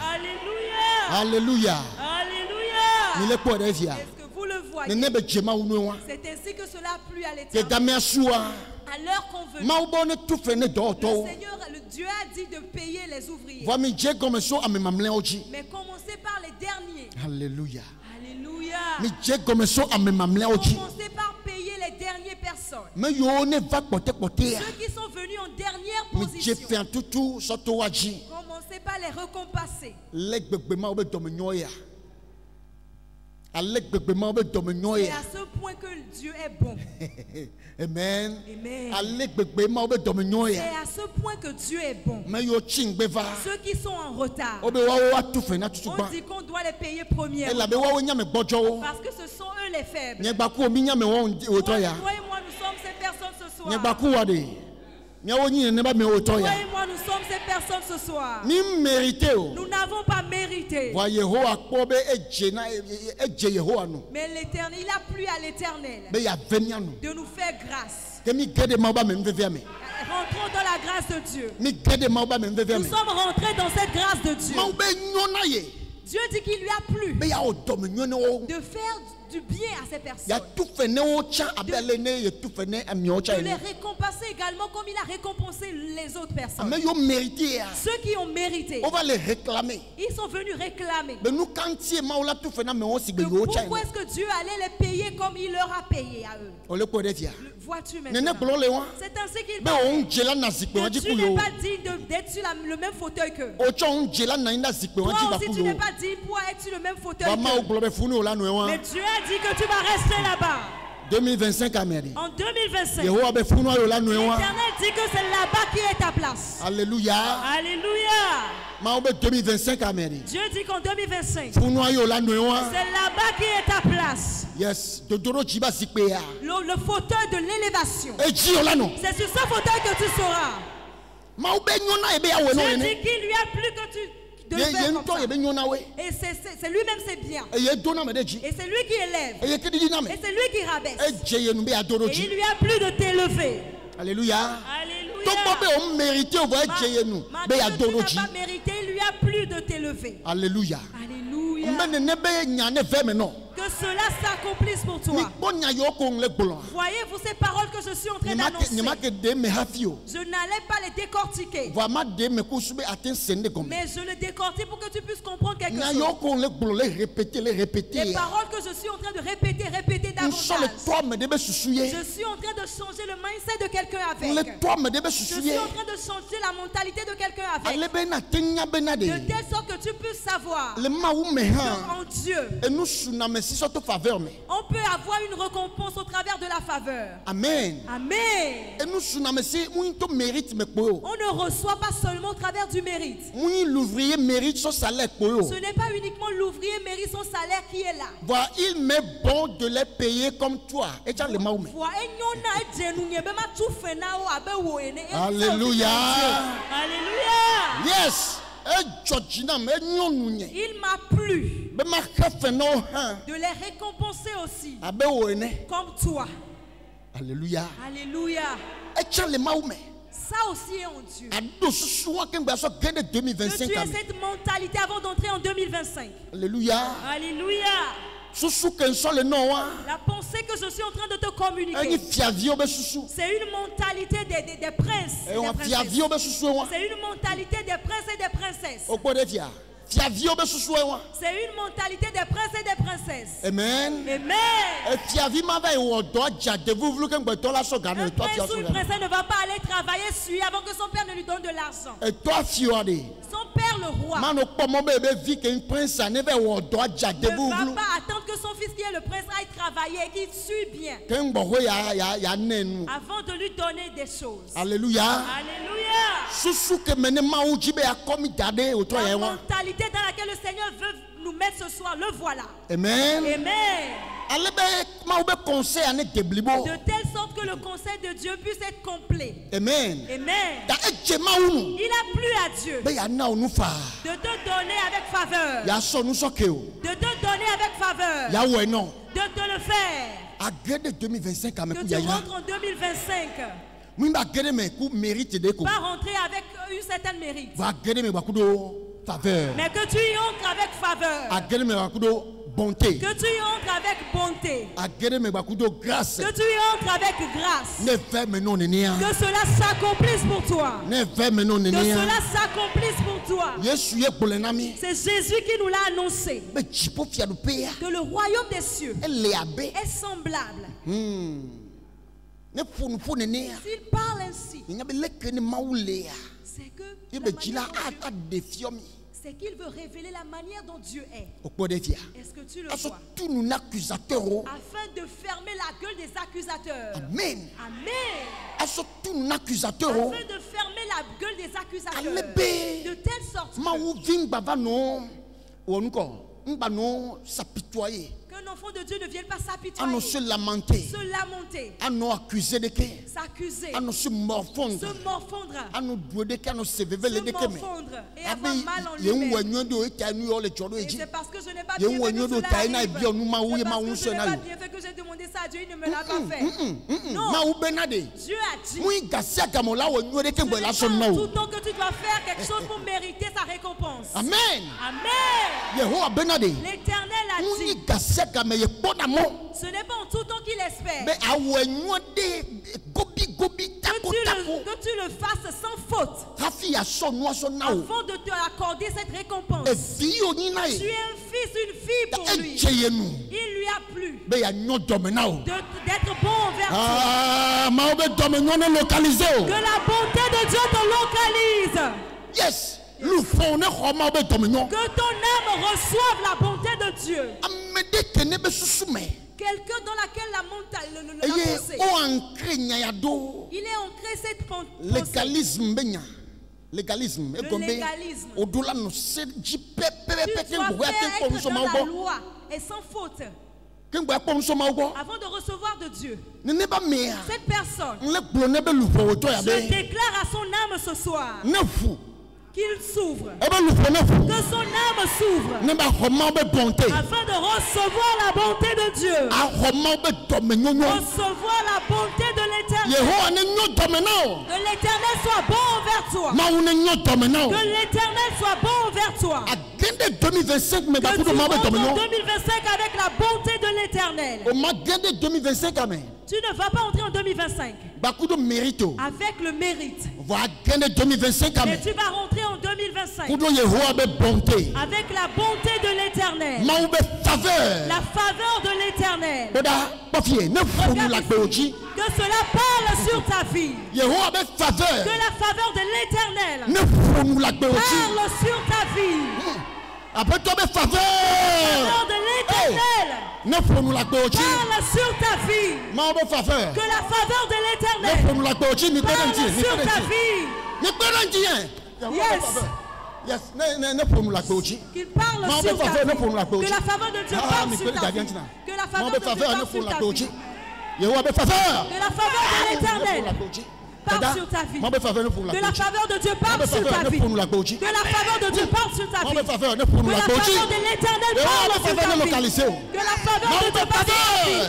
Alléluia. Alléluia. Alléluia. Est-ce que vous le voyez? C'est ainsi que cela plut à l'Éternel. À l'heure convenue, le Seigneur, le Dieu a dit de payer les ouvriers. Mais commencez par les derniers. Alléluia. Alléluia. Commencez par payer les dernières personnes. Ceux qui sont venus en dernière position. Commencez par les récompenser. C'est à ce point que Dieu est bon. Amen. Amen. C'est à ce point que Dieu est bon. Ceux qui sont en retard, on dit qu'on doit les payer premièrement. Parce que ce sont eux les faibles. Toi et moi, nous sommes ces personnes ce soir. Toi et moi, nous sommes ces personnes ce soir. Nous n'avons pas mérité. Mais l'Éternel, il a plu à l'Éternel de nous faire grâce. Rentrons dans la grâce de Dieu. Nous sommes rentrés dans cette grâce de Dieu. Dieu dit qu'il lui a plu de faire du bien à ces personnes. De les récompenser également comme il a récompensé les autres personnes. Ceux qui ont mérité, on va les réclamer. Ils sont venus réclamer. Pourquoi est-ce que Dieu allait les payer comme il leur a payé à eux? Vois-tu maintenant? C'est ainsi qu'il parle. Tu n'es pas digne d'être sur le même fauteuil qu'eux. Toi aussi tu n'es pas digne pour être sur le même fauteuil qu'eux. Mais Dieu a dit que tu vas rester là-bas. 2025 en 2025, l'Éternel dit que c'est là-bas qui est ta place. Alléluia. Alléluia. Dieu dit qu'en 2025, c'est là-bas qui est ta place. Yes. Le fauteuil de l'élévation. C'est sur ce fauteuil que tu seras. Dieu dit qu'il lui a plu que tu de faire comme ça. Et c'est lui-même c'est bien. Et c'est lui qui élève. Et c'est lui qui rabaisse. Et il lui a plu de t'élever. Alléluia. Alléluia. Malgré que tu n'as pas mérité, il lui a plu de t'élever. Alléluia. Alléluia. Que cela s'accomplisse pour toi. Voyez-vous ces paroles que je suis en train d'annoncer. Je n'allais pas les décortiquer. Mais je les décortique pour que tu puisses comprendre quelque chose. Les paroles que je suis en train de répéter davantage. Je suis en train de changer le mindset de quelqu'un avec. Je suis en train de changer la mentalité de quelqu'un avec. De telle sorte que tu puisses savoir en Dieu, on peut avoir une récompense au travers de la faveur. Amen. Amen. On ne reçoit pas seulement au travers du mérite. Ce n'est pas uniquement l'ouvrier mérite son salaire qui est là. Il m'est bon de les payer comme toi. Alléluia. Alléluia. Yes. Il m'a plu de les récompenser aussi comme toi. Alléluia. Alléluia. Ça aussi est en Dieu. Que tu aies cette mentalité avant d'entrer en 2025. Alléluia. Alléluia. La pensée que je suis en train de te communiquer, c'est une mentalité des princes et des princesses. C'est une mentalité des princes et des princesses. C'est une mentalité des princes et des princesses. Amen. Amen. Un prince ou une princesse ne va pas aller travailler avant que son père ne lui donne de l'argent. Son père, le roi, ne va pas attendre que son fils qui est le prince aille travailler et qu'il suit bien avant de lui donner des choses. Alléluia. Alléluia. La mentalité dans laquelle le Seigneur veut nous mettre ce soir, le voilà. Amen. Amen. De telle sorte que le conseil de Dieu puisse être complet. Amen. Amen. Il a plu à Dieu de te donner avec faveur. De te donner avec faveur. De te le faire. Que tu rentres en 2025. Pas rentrer avec une certaine mérite. Mais que tu y entres avec faveur. Bonté. Que tu y entres avec bonté. Que tu y entres avec grâce. Que cela s'accomplisse pour toi. Que cela s'accomplisse pour toi. C'est Jésus qui nous l'a annoncé. Que le royaume des cieux est semblable. S'il parle ainsi, c'est que c'est qu'il veut révéler la manière dont Dieu est. Est-ce que tu le vois? Afin de fermer la gueule des accusateurs. Amen. Amen. Afin de fermer la gueule des accusateurs. De telle sorte qu'un enfant de Dieu ne vienne pas s'apitoyer, se lamenter, s'accuser, se morfondre et avoir mal en lui-même. Et c'est parce que je n'ai pas bien fait que cela arrive. C'est parce que je n'ai pas bien fait que j'ai demandé ça à Dieu, il ne me l'a pas fait. Non, Dieu a dit, ce n'est pas tout temps que tu dois faire quelque chose pour mériter sa récompense. Amen. Amen. L'Éternel a dit, ce n'est pas en tout temps qu'il espère que tu le fasses sans faute avant de te accorder cette récompense. Tu es un fils, une fille pour lui. Il lui a plu d'être bon envers toi. Que la bonté de Dieu te localise. Yes. Que ton âme reçoive la bonté de Dieu. Quelqu'un dans laquelle la montagne, il est ancré cette pensée. Légalisme. Le légalisme. Tu dois faire être dans la loi et sans faute avant de recevoir de Dieu. Cette personne, je déclare à son âme ce soir qu'il s'ouvre, que son âme s'ouvre afin de recevoir la bonté de Dieu, recevoir la bonté de l'Éternel. Que l'Éternel soit bon envers toi. Que l'Éternel soit bon envers toi. Que tu rentres en 2025 avec la bonté de l'Éternel. Tu ne vas pas entrer en 2025 avec le mérite. Mais tu vas rentrer en 2025 avec la bonté de l'Éternel. La faveur de l'Éternel. Que cela parle sur ta vie. Que la faveur de l'Éternel parle sur ta vie. Après toi, la faveur de l'Éternel parle sur ta vie. Que la faveur de l'Éternel parle sur ta vie. Yes. Qu'il parle sur ta vie. Que la faveur de Dieu parle sur ta vie. Que la faveur de Dieu parle sur ta vie. Que la faveur de l'Éternel parle sur ta vie. Que la faveur de Dieu parle sur ta vie. Que la faveur de Dieu parle sur ta vie. Que la faveur de l'Éternel parle sur ta vie. Que la faveur de Dieu parle sur ta vie.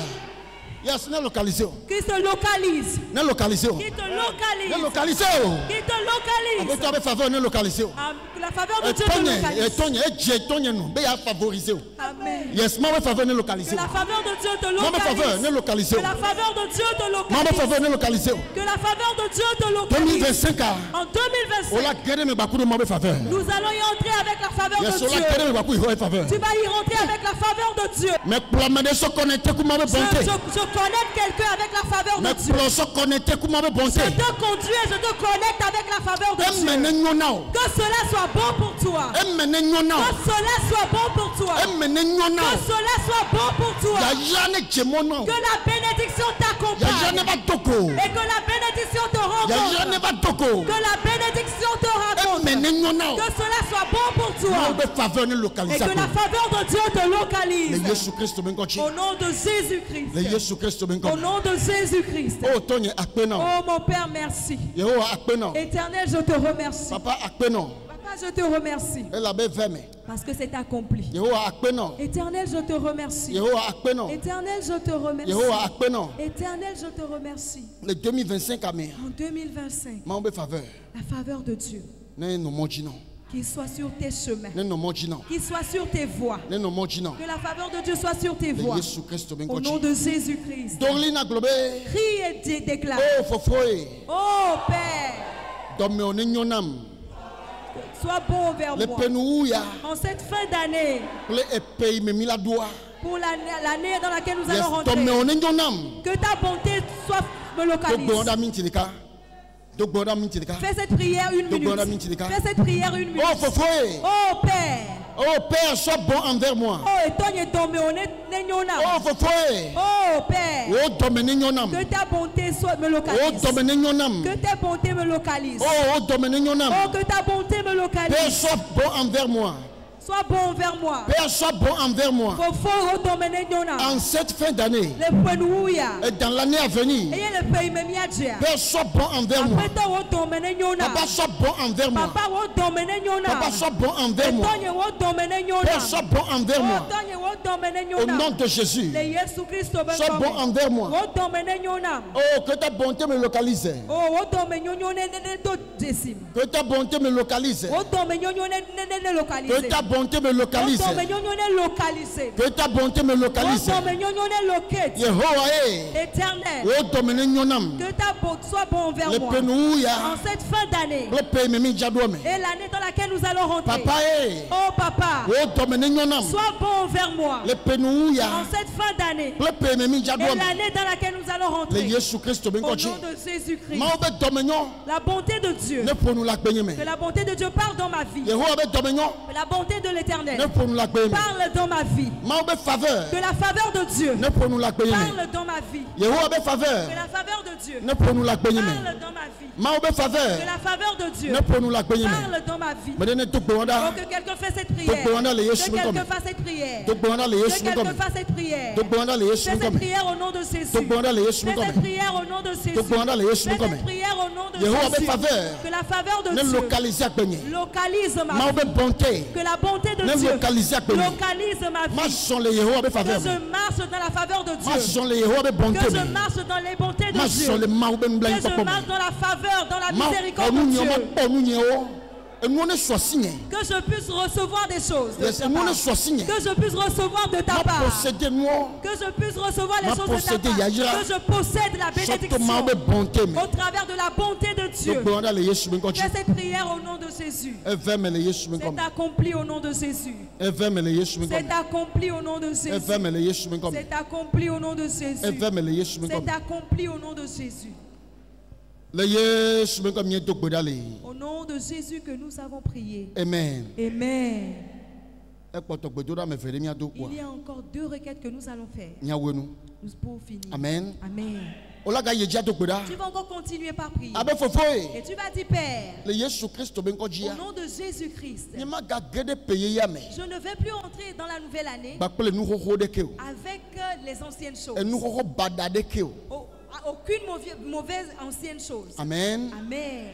Yes, ne localiser. Qui te localise. Ne localiser. Qui te localise. Ne localiser. Qui te localise. Avec toi, faveur, ne localiser. La faveur de Dieu te localise. Amen. Yes, ma faveur ne localiser. Que la faveur de Dieu te localise. Ma faveur ne localiser. Que la faveur de Dieu te localise. Ma faveur ne localiser. Que la faveur de Dieu te localise. 2025. En 2025. Nous allons y entrer avec la faveur de Dieu. Tu vas y rentrer avec la faveur de Dieu. Je connecte quelqu'un avec la faveur de Dieu. Je te conduis et je te connecte avec la faveur de Dieu. Que cela soit bon pour toi. Que cela soit bon pour toi. Que cela soit bon pour toi. Que la bénédiction t'accompagne. Et que la bénédiction bénédiction te rencontre. Que la bénédiction te rencontre. Que cela soit bon pour toi. Et que la faveur de Dieu te localise. Au nom de Jésus-Christ. Au nom de Jésus-Christ. Oh mon Père, merci. Éternel, je te remercie. Papa, je te remercie. Parce que c'est accompli. Éternel, je te remercie. Éternel, je te remercie. Éternel, je te remercie. En 2025, la faveur de Dieu qu'il soit sur tes chemins, qu'il soit sur tes voies, que la faveur de Dieu soit sur tes voies. Au nom de Jésus-Christ. Crie et déclare. Oh Père, sois bon envers moi. En cette fin d'année, pour l'année dans laquelle nous allons rentrer, que ta bonté soit me localise. Fais cette prière une minute. Fais cette prière une minute. Oh Père. Oh Père, sois bon envers moi. Oh Père. Que ta bonté soit me localise. Que ta bonté me localise. Oh que ta bonté me localise. Père, sois bon envers moi. Sois bon envers moi. Père, sois bon envers moi. En cette fin d'année et dans l'année à venir, Père, sois bon envers moi. Papa, sois bon envers moi. Papa, sois bon envers moi. Père, sois bon envers moi. Au nom de Jésus, sois bon envers moi. Oh, que ta bonté me localise. Que ta bonté me localise. Que ta bonté me localise. Que ta bonté me localise. Éternel, que ta bonté soit bon envers moi. En cette fin d'année et l'année dans laquelle nous allons rentrer. Oh Papa, sois bon envers moi. En cette fin d'année et l'année dans laquelle nous allons rentrer. Au nom de Jésus-Christ. La bonté de Dieu. Que la bonté de Dieu parle dans ma vie. Que la bonté de l'Éternel parle dans ma vie. Que la faveur de Dieu parle dans ma vie. Que la faveur de Dieu parle dans ma vie. Que la faveur de Dieu parle dans ma vie. Oh, que quelqu'un fasse cette prière. Que quelqu'un fasse cette prière. Que quelqu'un fasse cette prière. Fais cette prière au nom de Jésus. Fais cette prière au nom de Jésus. Fais cette prière au nom de Jésus. Que la faveur de Dieu localise ma vie. Que la bonté de Dieu localise ma vie. Que je marche dans la faveur de Dieu. Que je marche dans les bontés de Dieu. Que je marche dans la faveur, dans la miséricorde de Dieu. Que je puisse recevoir des choses de ta part. Que je puisse recevoir de ta part. Que je puisse recevoir les choses de ta part. Que je possède la bénédiction au travers de la bonté de Dieu. Fais cette prière au nom de Jésus. C'est accompli au nom de Jésus. C'est accompli au nom de Jésus. C'est accompli au nom de Jésus. C'est accompli au nom de Jésus. Au nom de Jésus que nous avons prié. Amen. Amen. Il y a encore 2 requêtes que nous allons faire. Nous pouvons finir. Amen. Amen. Tu vas encore continuer par prier. Et tu vas dire, Père, au nom de Jésus-Christ, je ne vais plus entrer dans la nouvelle année avec les anciennes choses. Aucune mauvaise ancienne chose. Amen. Amen.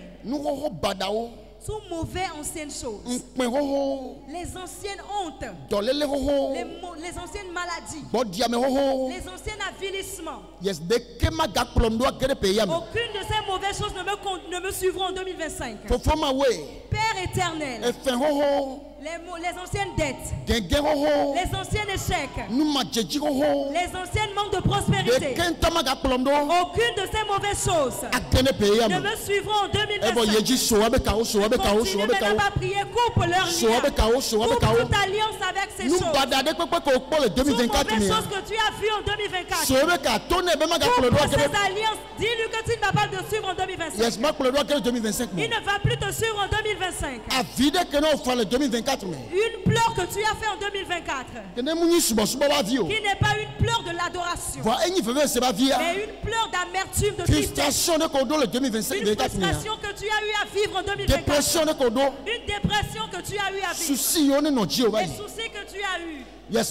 Tout mauvais anciennes choses. Les anciennes hontes. Les anciennes maladies. Les anciens avilissements. Aucune de ces mauvaises choses ne me suivront en 2025. Père éternel. Les anciennes dettes. Les anciens échecs. Les anciennes manques de prospérité. Aucune de ces mauvaises choses ne me suivront en 2025. Continue maintenant à prier, coupe leur lien. Coupe toute alliance avec ces choses. Toutes mauvaises choses que tu as vues en 2024. Coupe ces alliances. Dis-lui que tu ne vas pas te suivre en 2025. Il ne va plus te suivre en 2025. Une pleure que tu as fait en 2024. Qui n'est pas une pleure de l'adoration. Mais une pleure d'amertume, de tristesse. Une frustration que tu as eu à vivre en 2024. Une dépression que tu as eu à vivre. Les soucis que tu as eu. Ils ne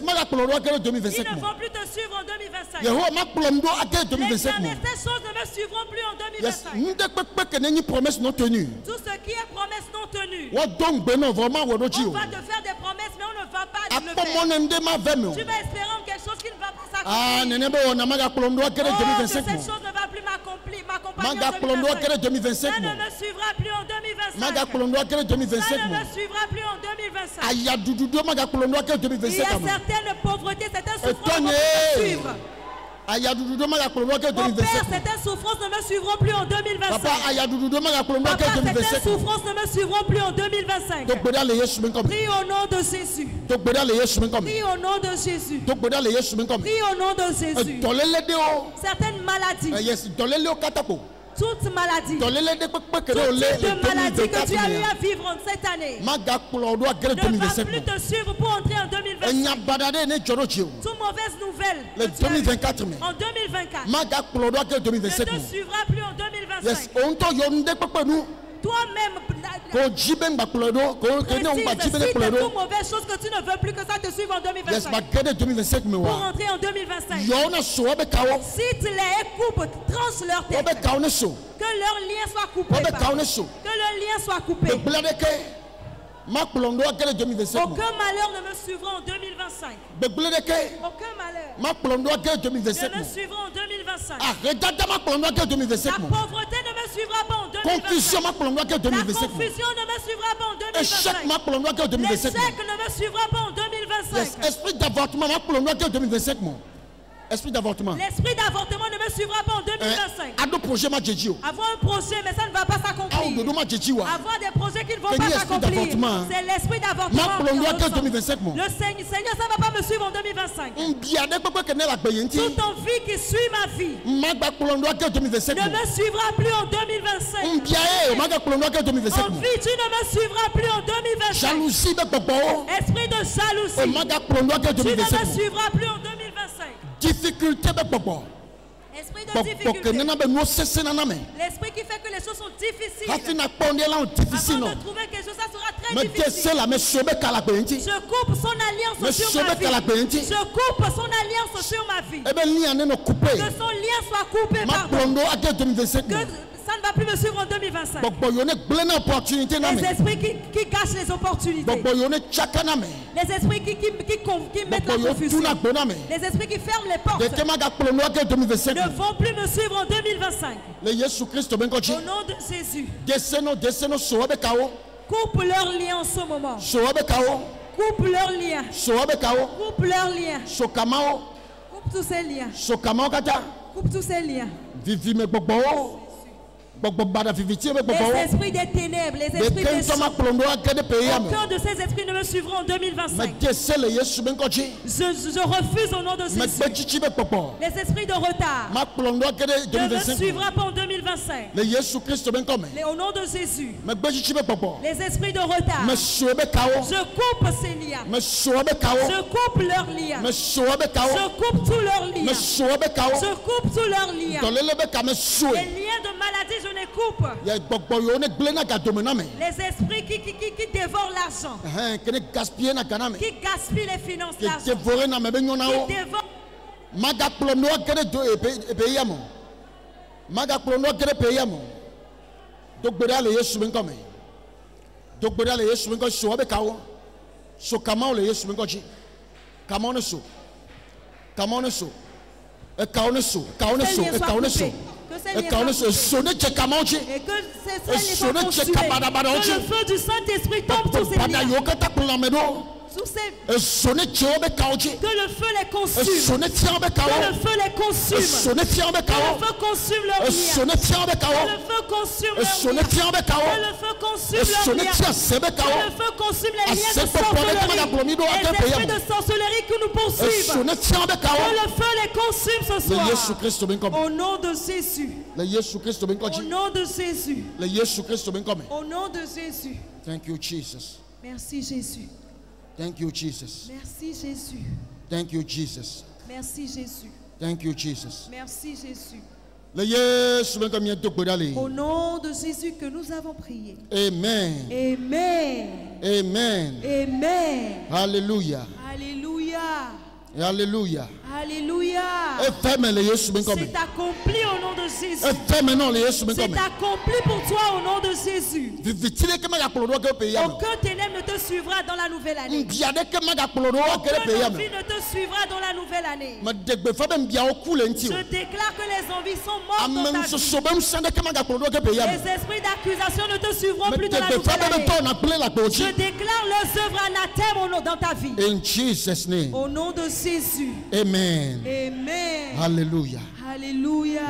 vont plus te suivre en 2025. Les choses ne me suivront plus en 2025. Tout ce qui est promesse non tenue. On va te faire des promesses, mais on ne va pas le faire. Tu vas espérer en quelque chose qui ne va pas s'accomplir. Que cette chose ne va plus m'accompagner en 2025. Ça ne me suivra plus en 2025. Ça ne me suivra plus en 2025. Il y a certaines pauvretés, certaines souffrances ne me suivre. Mon père, certaines souffrances ne me suivront plus en 2025. Papa, certaines souffrances ne me suivront plus en 2025. Prie au nom de Jésus. Prie au nom de Jésus. Prie au nom de Jésus. Certaines maladies. Toute maladie, tout type de maladie que tu as eu à vivre cette année ne va plus te suivre pour entrer en 2025. Toute mauvaise nouvelle en 2024 ne te suivra plus en 2025. Toi-même, cite toute mauvaise chose que tu ne veux plus que ça te suive en 2025. Pour entrer en 2025. Cite les coupes, tranche leur tête. Que leur lien soit coupé. Que leur lien soit coupé. Aucun malheur ne me suivra en 2025. Aucun malheur ne me suivra en 2025. La pauvreté ne me suivra pas en 2025. La confusion ne me suivra pas en 2025. L'échec ne me suivra pas en 2025. L'esprit d'avortement ne me suivra pas en 2025. Avoir un projet, mais ça ne va pas s'accomplir. Avoir des projets qui ne vont pas s'accomplir. C'est l'esprit d'avortement. Le Seigneur, ça ne va pas me suivre en 2025. Toute envie qui suit ma vie ne me suivra plus en 2025. Envie, tu ne me suivras plus en 2025. Esprit de jalousie, tu ne me suivras plus en 2025. Difficulté Esprit de difficulté. L'esprit qui fait que les choses sont difficiles. Avant de trouver quelque chose, ça sera très difficile. Je coupe son alliance sur ma vie. Je coupe son alliance sur ma vie. Que son lien soit coupé. Que ça ne va plus me suivre en 2025. Les esprits qui cachent les opportunités. Les esprits qui mettent la confusion. Les esprits qui ferment les portes ne vont plus me suivre en 2025. Au nom de Jésus. Coupe leur lien en ce moment. Coupe leur lien. Coupe leur lien. Coupe tous ces liens. Coupe tous ces liens. Les esprits des ténèbres, les esprits des sombres, aucun de ces esprits ne me suivront en 2025. Je refuse au nom de Jésus. Les esprits de retard ne me suivra pas en 2025. Au nom de Jésus. Les esprits de retard, je coupe ces liens. Je coupe leurs liens. Je coupe tous leurs liens. Je coupe tous leurs liens. Les liens de maladie, je les coupe. Les esprits qui dévorent l'argent, qui gaspillent les finances, l'argent, qui dévorent. Et que ce le feu du Saint-Esprit tombe sur ces liens. Que le feu les consume. Que le feu les consume. Que le feu consume leur lien. Que le feu consume leur lien. Que le feu consume leur lien. Que le feu consume les liens de sorcellerie. Les esprits de sorcellerie qui nous poursuivent. Que le feu les consume ce soir. Au nom de Jésus. Au nom de Jésus. Au nom de Jésus. Thank you, Jesus. Merci Jésus. Thank you Jesus. Merci Jésus. Thank you Jesus. Merci Jésus. Thank you Jesus. Merci Jésus. Au nom de Jésus que nous avons prié. Amen. Amen. Amen. Amen. Alléluia. Alléluia. Alléluia. Alléluia. C'est accompli au nom de Jésus. C'est accompli pour toi au nom de Jésus. Aucun ténèbre ne te suivra dans la nouvelle année. Aucun envie ne te suivra dans la nouvelle année. Je déclare que les envies sont mortes dans ta vie. Les esprits d'accusation ne te suivront plus dans la nouvelle année. Je déclare leurs œuvres anathèmes dans ta vie. In Jesus' name. Au nom de Jésus. Amen. Amen. Alléluia. Alléluia.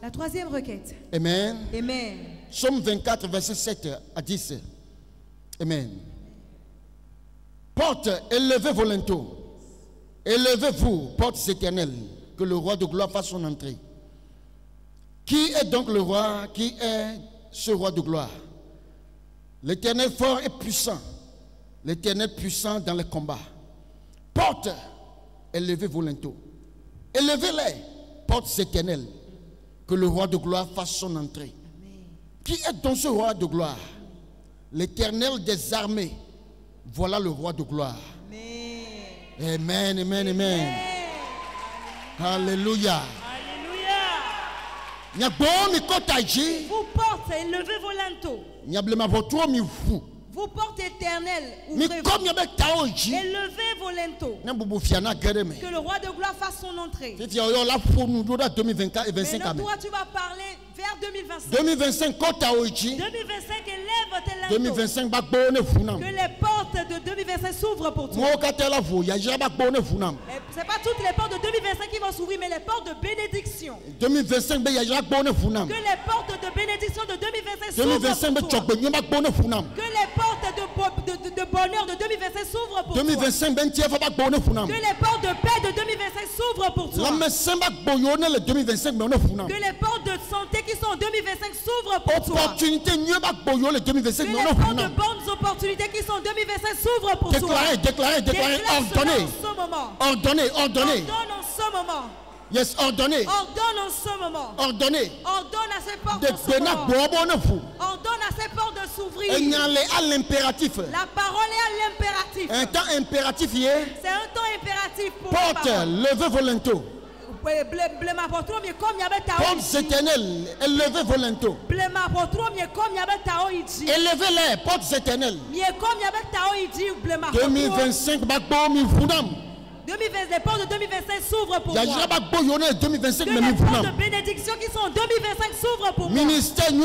La troisième requête. Amen. Amen. Psaume 24, verset 7 à 10. Amen. Porte, élevez vos linteaux. Élevez-vous, portes éternelles, que le roi de gloire fasse son entrée. Qui est donc le roi? Qui est ce roi de gloire? L'Éternel fort et puissant. L'Éternel puissant dans les combats. Porte, élevez vos linteaux. Élevez-les, portes éternelles, que le roi de gloire fasse son entrée. Amen. Qui est donc ce roi de gloire? L'Éternel des armées. Voilà le roi de gloire. Amen. Amen, amen, amen. Alléluia. Alléluia. Vous portes, élevez vos linteaux. Vous portes éternelle, ouvrez-vous. Élevez vos linteaux. Que le roi de gloire fasse son entrée. Maintenant, toi, tu vas parler vers 2025. 2025, élève tes linteaux. Que les portes de 2025 s'ouvrent pour toi. Ce n'est pas toutes les portes de 2025 qui vont s'ouvrir, mais les portes de bénédiction. Que les portes de bénédiction de 2025 s'ouvrent pour toi. Que les portes de bonheur de 2025 s'ouvrent pour toi. Que les portes de paix de 2025 s'ouvrent pour toi. Que les portes de santé qui sont en 2025 s'ouvrent pour toi. Que les portes de bonnes opportunités qui sont en 2025 s'ouvrent pour toi. Déclarez, ordonnez. Ordonne en ce moment. Yes, ordonnez. Ordonne en ce moment. Ordonnez. Ordonne à ces portes de s'ouvrir. Ordonne à ces portes de s'ouvrir. À l'impératif. La parole est à l'impératif. Un temps impératif. C'est un temps impératif pour porte, levez vos linteaux. Portes éternelles, élevez vos linteaux. Élevez-les, portes éternelles. 2025, 2020, les portes de 2025 s'ouvrent pour moi. Que les portes de bénédiction qui sont en 2025 s'ouvrent pour moi. Ministère, que les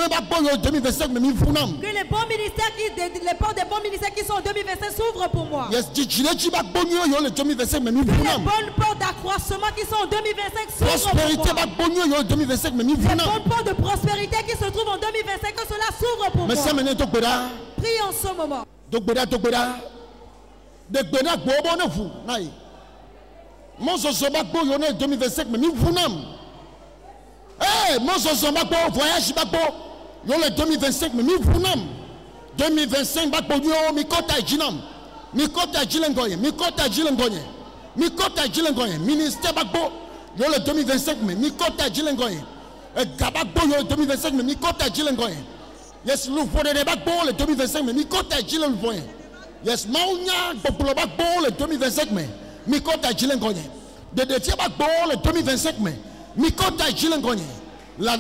bons ministères, les portes des bons ministères qui sont en 2025 s'ouvrent pour moi. Que les bonnes portes d'accroissement qui sont en 2025 s'ouvrent pour moi. Les bonnes portes de prospérité qui se trouvent en 2025, que cela s'ouvre pour moi. Prie en ce moment. Mon Zozobako yone 2025 mais mi vunam. Mon Zozobako voyage bako yone 2025 mais mi vunam. 2025 bako yo mi kota jinam. Mi kota jilengoye, ministère bako yone 2025 mais mi kota jilengoye. Gabako yone 2025 mais mi kota jilengoye. Yes, lu fode de bako le 2025 mais mi kota jilengoye. Yes, maunya populo bako le 2025 mais Mikota Jilengoye. De Tiaba le 2025 mai. Mikota Jilengoye. La.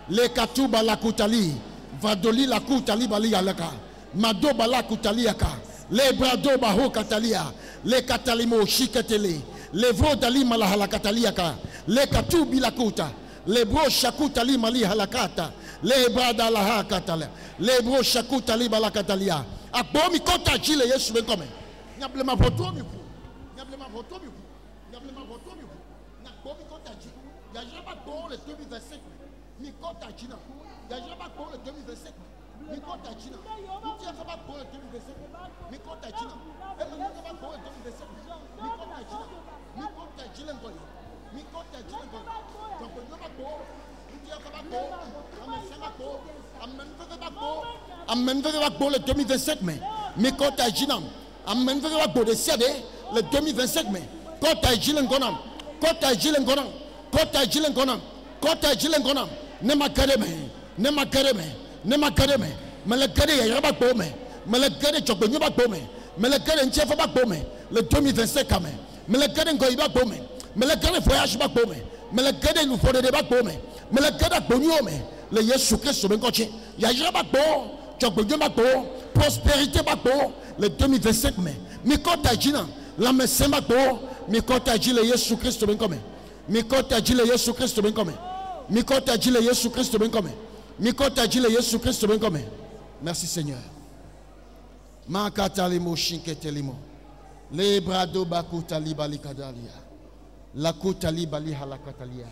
Le Katuba la Kutali. Vadoli la Kutali Bali Alaka. Madoba la Kutaliaka. Le Brado Baho Katalia. Le Katalimo Shikatele. Le Vodali Malahala Kataliaka. Le Katubi la Kuta. Le Bro Shakutali Mali Halakata. Le Brada la Katala. Le Bro Shakutali Balakatalia. Abo Mikota Jile Yesu Benkome. Nyablema voto mi fu. Nyablema voto mi fu. Nakomi kota ji. Ya jaba ko le 2025. Mi kota ji na. Ya jaba ko le 2025. Mi kota ji na. Mi tia jaba ko le 2025. Mi kota ji na. E mi jaba ko le 2025. Mi kota ji na. Mi kota ji le ngoyi. Mi kota ji le ngoyi. Donc jaba ko. Mi Amen. Le 2025 mai. Mais quand tu as dit non, amen. Le 2025 mai. Quand tu as dit l'engonam. Quand tu as dit l'engonam. Quand tu as dit l'engonam. Quand tu as dit l'engonam. Ne m'a gardé. Ne m'a gardé. Ne m'a gardé. Mais le gardé, il y a pas de pomme. Mais le gardé, tu n'as pas de pomme. Mais le gardé, tu n'as pas de pomme. Le 2025 mai. Mais le gardé, il n'y a pas de pomme. Mais le gardé, voyage pas de pomme. Mais le gardé, il nous faut des débats de pomme. Mais le gardé, le Jésus Christ, il y a pas de pomme. Prospérité le 2025 mai. Mais quand tu as dit la messe mais quand tu as dit le Jésus Christ mais quand tu as dit le Jésus Christ mais quand tu as dit le Jésus Christ mais quand tu as dit le Jésus Christ merci Seigneur. Makata limo shinketelimo le brado bakuta libali kadalia la kuta libali halakatalia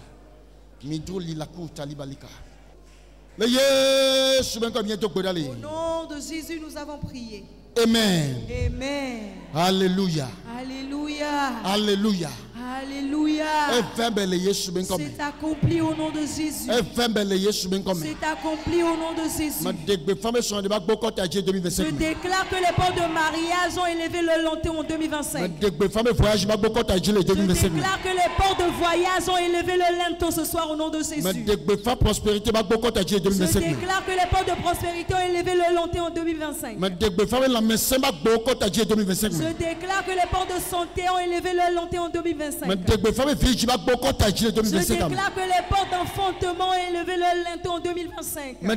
miduli la kuta libalika. Au nom de Jésus, nous avons prié. Amen. Amen. Alléluia. Alléluia. Alléluia. Alléluia. C'est accompli au nom de Jésus. C'est accompli au nom de Jésus. Je déclare que les portes de mariage ont élevé le lanterneau en 2025. Je déclare que les portes de voyage ont élevé le lanterneau ce soir au nom de Jésus. Je déclare que les portes de prospérité ont élevé le lanterneau en 2025. Je déclare que les portes de santé ont élevé le lanterneau en 2025. Je déclare que les portes d'enfantement ont élevé le lanterneau en 2025. Je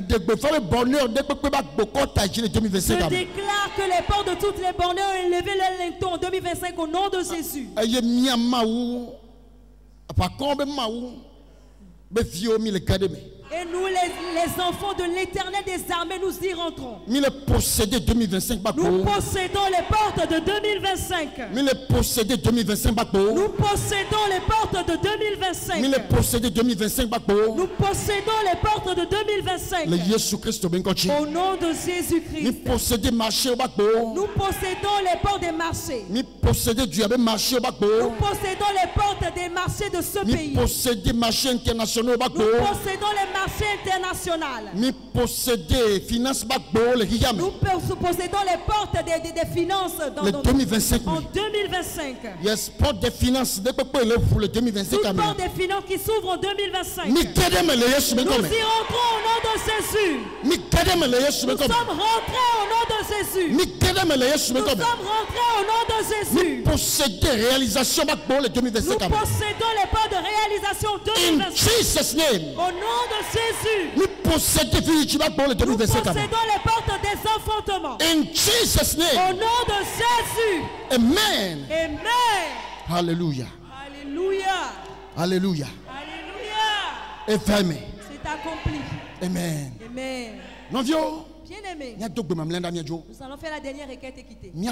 déclare que les portes de toutes les bonheurs ont élevé le lanterneau en 2025 au nom de Jésus. Et nous, les enfants de l'Éternel des armées, nous y rentrons. Nous possédons les portes de 2025. Nous possédons les portes de 2025. Nous possédons les portes de 2025. Au nom de Jésus-Christ. Nous possédons les portes des marchés. Nous possédons les portes des marchés de ce pays. Nous possédons les marchés internationaux. Nous possédons les marché international. Nous possédons les portes des finances en 2025. Yes, porte des finances pour le 2025. Toutes portes des finances qui s'ouvrent en 2025. Nous y rentrons au nom de Jésus. Nous sommes rentrés au nom de Jésus. Nous sommes rentrés au nom de Jésus. Nous possédons réalisation pour le 2025. Nous possédons les portes de réalisation 2025. In Jesus' name. Au nom de Jésus. Nous possédons les portes des enfantements. In Jesus' name. Au nom de Jésus. Amen. Amen. Alléluia. Alléluia. Alléluia. Alléluia. Et fermé. C'est accompli. Amen. Amen. Non vieux. Bien-aimé. Nous allons faire la dernière requête et quitter. Nous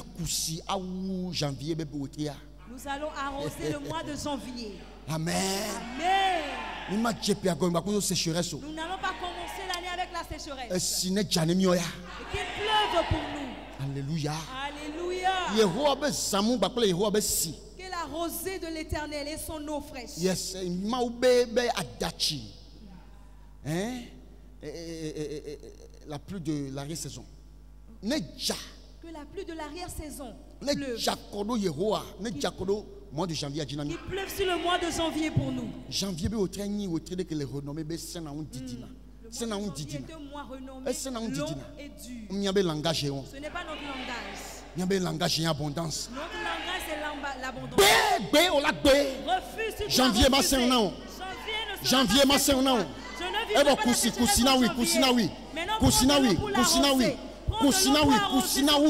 allons arroser le mois de janvier. Amen. Amen. Nous n'allons pas commencer l'année avec la sécheresse. Et qu'il pleuve pour nous. Alléluia. Alléluia. Que la rosée de l'Éternel et son eau fraîche. Yes. Hein? La pluie de l'arrière-saison. Que la pluie de l'arrière-saison pleuve. Mois de janvier qui pleuve sur le mois de janvier pour nous. Janvier au train que les renommés c'est na on didina. C'est na on didina. C'est na on didina. Ce n'est pas notre langage. Il y a un langage en abondance. Notre langage c'est l'abondance. Janvier ma c'est non. Janvier ma c'est non. Eh bon kusinawi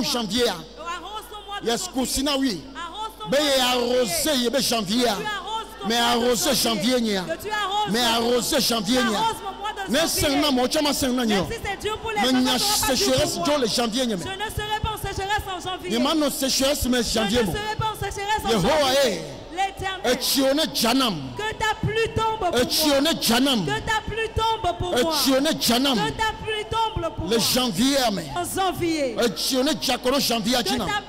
janvier. Yes kusinawi. Mais arrosé janvier. Mais arrosé janvier. Mais arrosé janvier. Mais c'est un homme, tu m'as c'est un agneau. Mais il y a sécheresse dans le janvier. Je ne serai pas en sécheresse en janvier. Il y a une sécheresse mais janvier. Je ne serai pas en sécheresse en janvier. L'Éternel. Que ta pluie tombe pour moi. Que ta pluie tombe pour moi. Que ta pluie tombe pour moi. Le janvier. En janvier. Que ta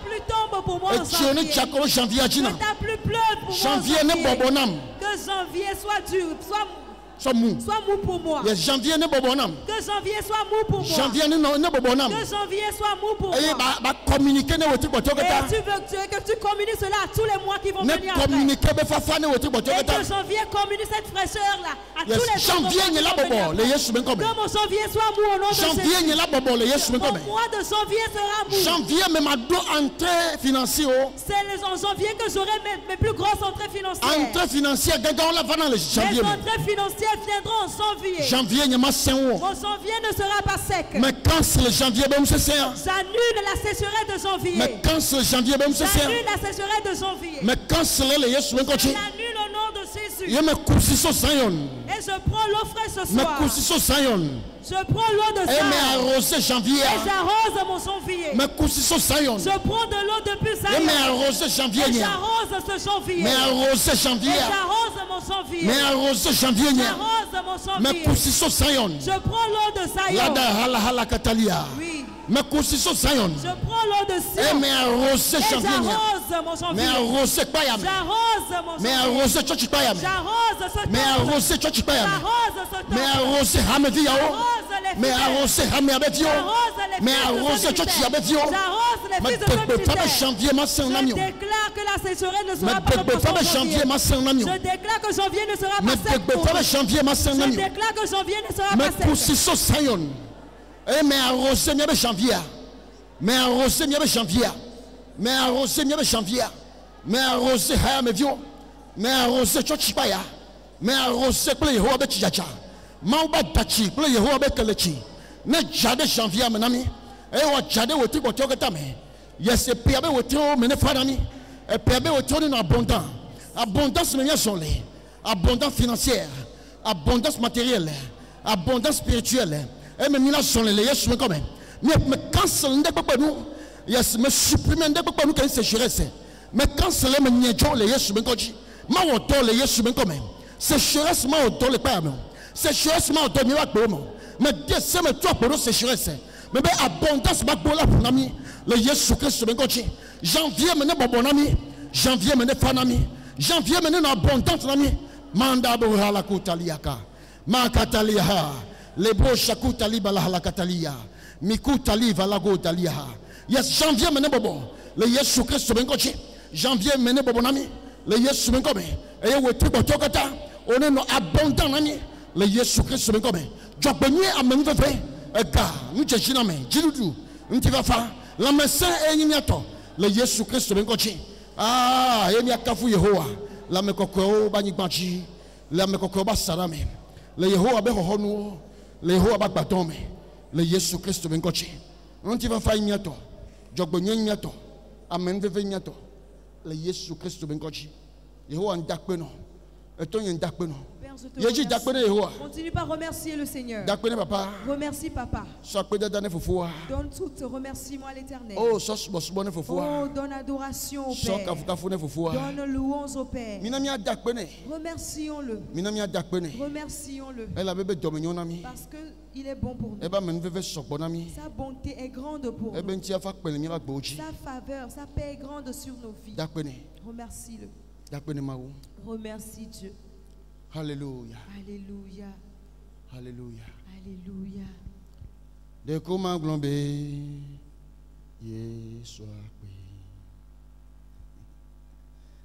pluie tombe pour moi en janvier. Que ta pluie pleuve pour moi en janvier. Que janvier soit dur, soit mou pour moi. Que janvier soit mou pour moi. Janvier Que janvier soit mou pour moi. Et communiquer et tu veux que tu communiques cela à tous les mois qui vont venir après. Et que janvier communique cette fraîcheur là à tous les janvier que mon janvier soit mou au nom de Jésus. Mon mois de janvier sera mou. Janvier même à entrée financière. C'est en janvier que j'aurai mes plus grosses entrées financières. Entrée financière, les entrées financières viendront en janvier. Mon janvier ne sera pas sec. Mais quand c'est le janvier, j'annule la sécheresse de janvier. Mais quand c'est le janvier, j'annule la sécheresse de janvier. Mais quand c'est le janvier, j'annule au nom de Jésus. Et je prends l'eau fraîche ce soir. Je prends l'eau de ça. Et j'arrose mon janvier. Je prends de l'eau depuis ça. Et j'arrose ce janvier. Et j'arrose mon janvier. Je prends l'eau de Sayon. Oui. Je prends l'eau de Sion. Et j'arrose mon janvier. J'arrose mon janvier. Je déclare que la sécheresse ne sera pas notre janvier. Je déclare que janvier ne sera pas sec. Je déclare que janvier ne sera pas sec. Mais arrosé mieux janvier. Mais arrosé mieux janvier. Mais arrosé mieux janvier. Mais arrosé haya me vieux. Mais arrosé chochipaya. Mais arrosé pour Yehova bechijacha. Mauba dachi pour Yehova bekelechi. Ne jade janvier menami. E wa jade woti botoka tame. Yes, e piabe woti o mene fanami. E piabe woti o no abondant. Abondance menya sonle. Abondance financière. Abondance matérielle. Abondance spirituelle. Et même là sont les Yesu quand même mais cancel ndé papa nous yes me supprimer ndé papa nous quand c'est sécheresse mais cancel me nyejo les Yesu ben koji ma woto les Yesu ben quand même sécheresse ma woto le pas sécheresse ma woto mi wa gbo mo mais c'est me toi pour sécheresse mais ben abondance ma gbo la pour nami le Yesu Christ ben koji janvier me ne bobo nami janvier me ne fanami janvier me ne abondance nami manda bo hala kutaliaka ma kataliha Lebo shakuta liba la halakatalia. Mikuta liva la gotalia. Yes, janvier mene bobo. Le Yesu Christ bengochi. Janvier mene bobo nami. Le Yesu bengobe. Et we tribo tokata. On est no abondant nami. Le Yesu Christ bengobe. Jobbenye amenvefe. Ega, nous tchiname. Jiludu. Ntivafa. La messe e nyimiato. Le Yesu Christ bengochi. Ah, yemi akafu Yehowa. La mekoko banyigbachi. La mekoko basarame. Le Yehowa be hohonu. Le Yehowa bakbatome le Yesu Christ bengochi on ti va faire miato jogbo nyamiato amen veve miato le Yesu Christ bengochi Yehowa ndakpe no eto yen ndakpe no continue par remercier le Seigneur. Remercie papa. Donne tout remerciement à l'Éternel. Oh, donne adoration au Père. Donne louange au Père. Remercions-le. Remercions-le. Parce qu'il est bon pour nous. Sa bonté est grande pour nous. Sa faveur, sa paix est grande sur nos vies. Remercie-le. Remercie Dieu. Alléluia. Alléluia. Alléluia. Alléluia. De comment glombe Yesu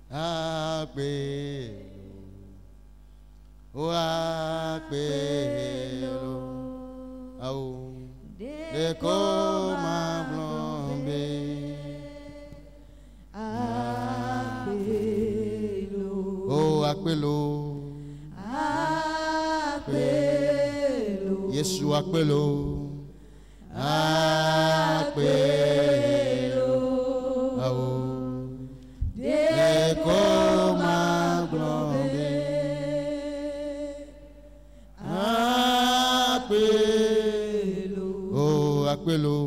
akpe o akpe ao de comment glombe o akpelo Yesu akpelo ao de koma glombe akpelo oh akpelo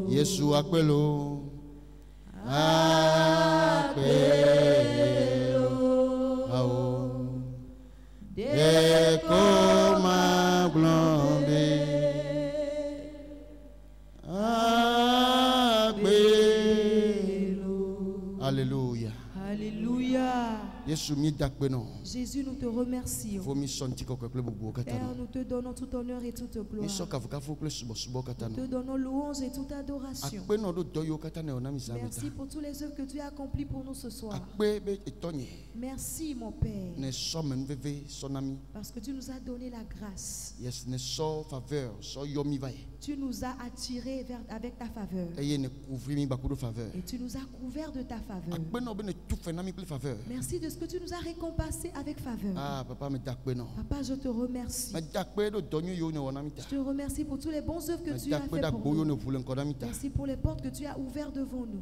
Yesu akpelo de koma glombe akpelo. Alléluia. Alléluia. Jésus, nous te remercions. Père, nous te donnons tout honneur et toute gloire. Nous te donnons louange et toute adoration. Merci pour tous les œuvres que tu as accomplies pour nous ce soir. Merci, mon Père. Parce que tu nous as donné la grâce. Tu nous as attirés avec ta faveur. Et tu nous as couverts de ta faveur. Merci de ce que tu nous as récompensé avec faveur. Papa, je te remercie. Je te remercie pour tous les bons œuvres que tu as fait pour nous. Merci pour les portes que tu as ouvertes devant nous.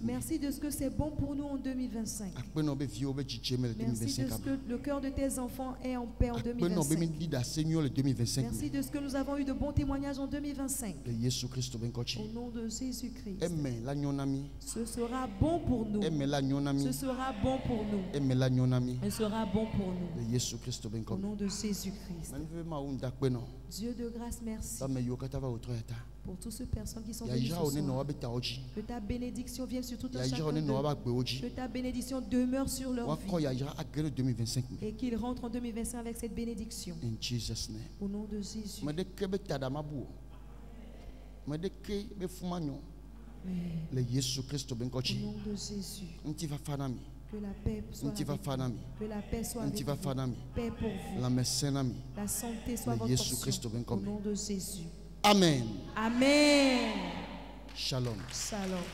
Merci de ce que c'est bon pour nous en 2025. Merci de ce que le cœur de tes enfants est en paix en 2025. Merci de ce que nous avons eu de bons témoignages en 2025. Au nom de Jésus-Christ. Ce sera bon pour nous. Ce sera bon pour nous. Ce sera bon pour nous. Au nom de Jésus-Christ. Dieu de grâce, merci pour toutes ces personnes qui sont venues ce soir. Que ta bénédiction vienne sur tout un chacun d'eux. Que ta bénédiction demeure sur leur vie. Et qu'ils rentrent en 2025 avec cette bénédiction. Au nom de Jésus. Au nom de Jésus. Que la paix soit avec vous. Que la paix soit avec vous. Paix pour vous. La santé soit votre portion. Au nom de Jésus. Amen. Amen. Shalom. Shalom.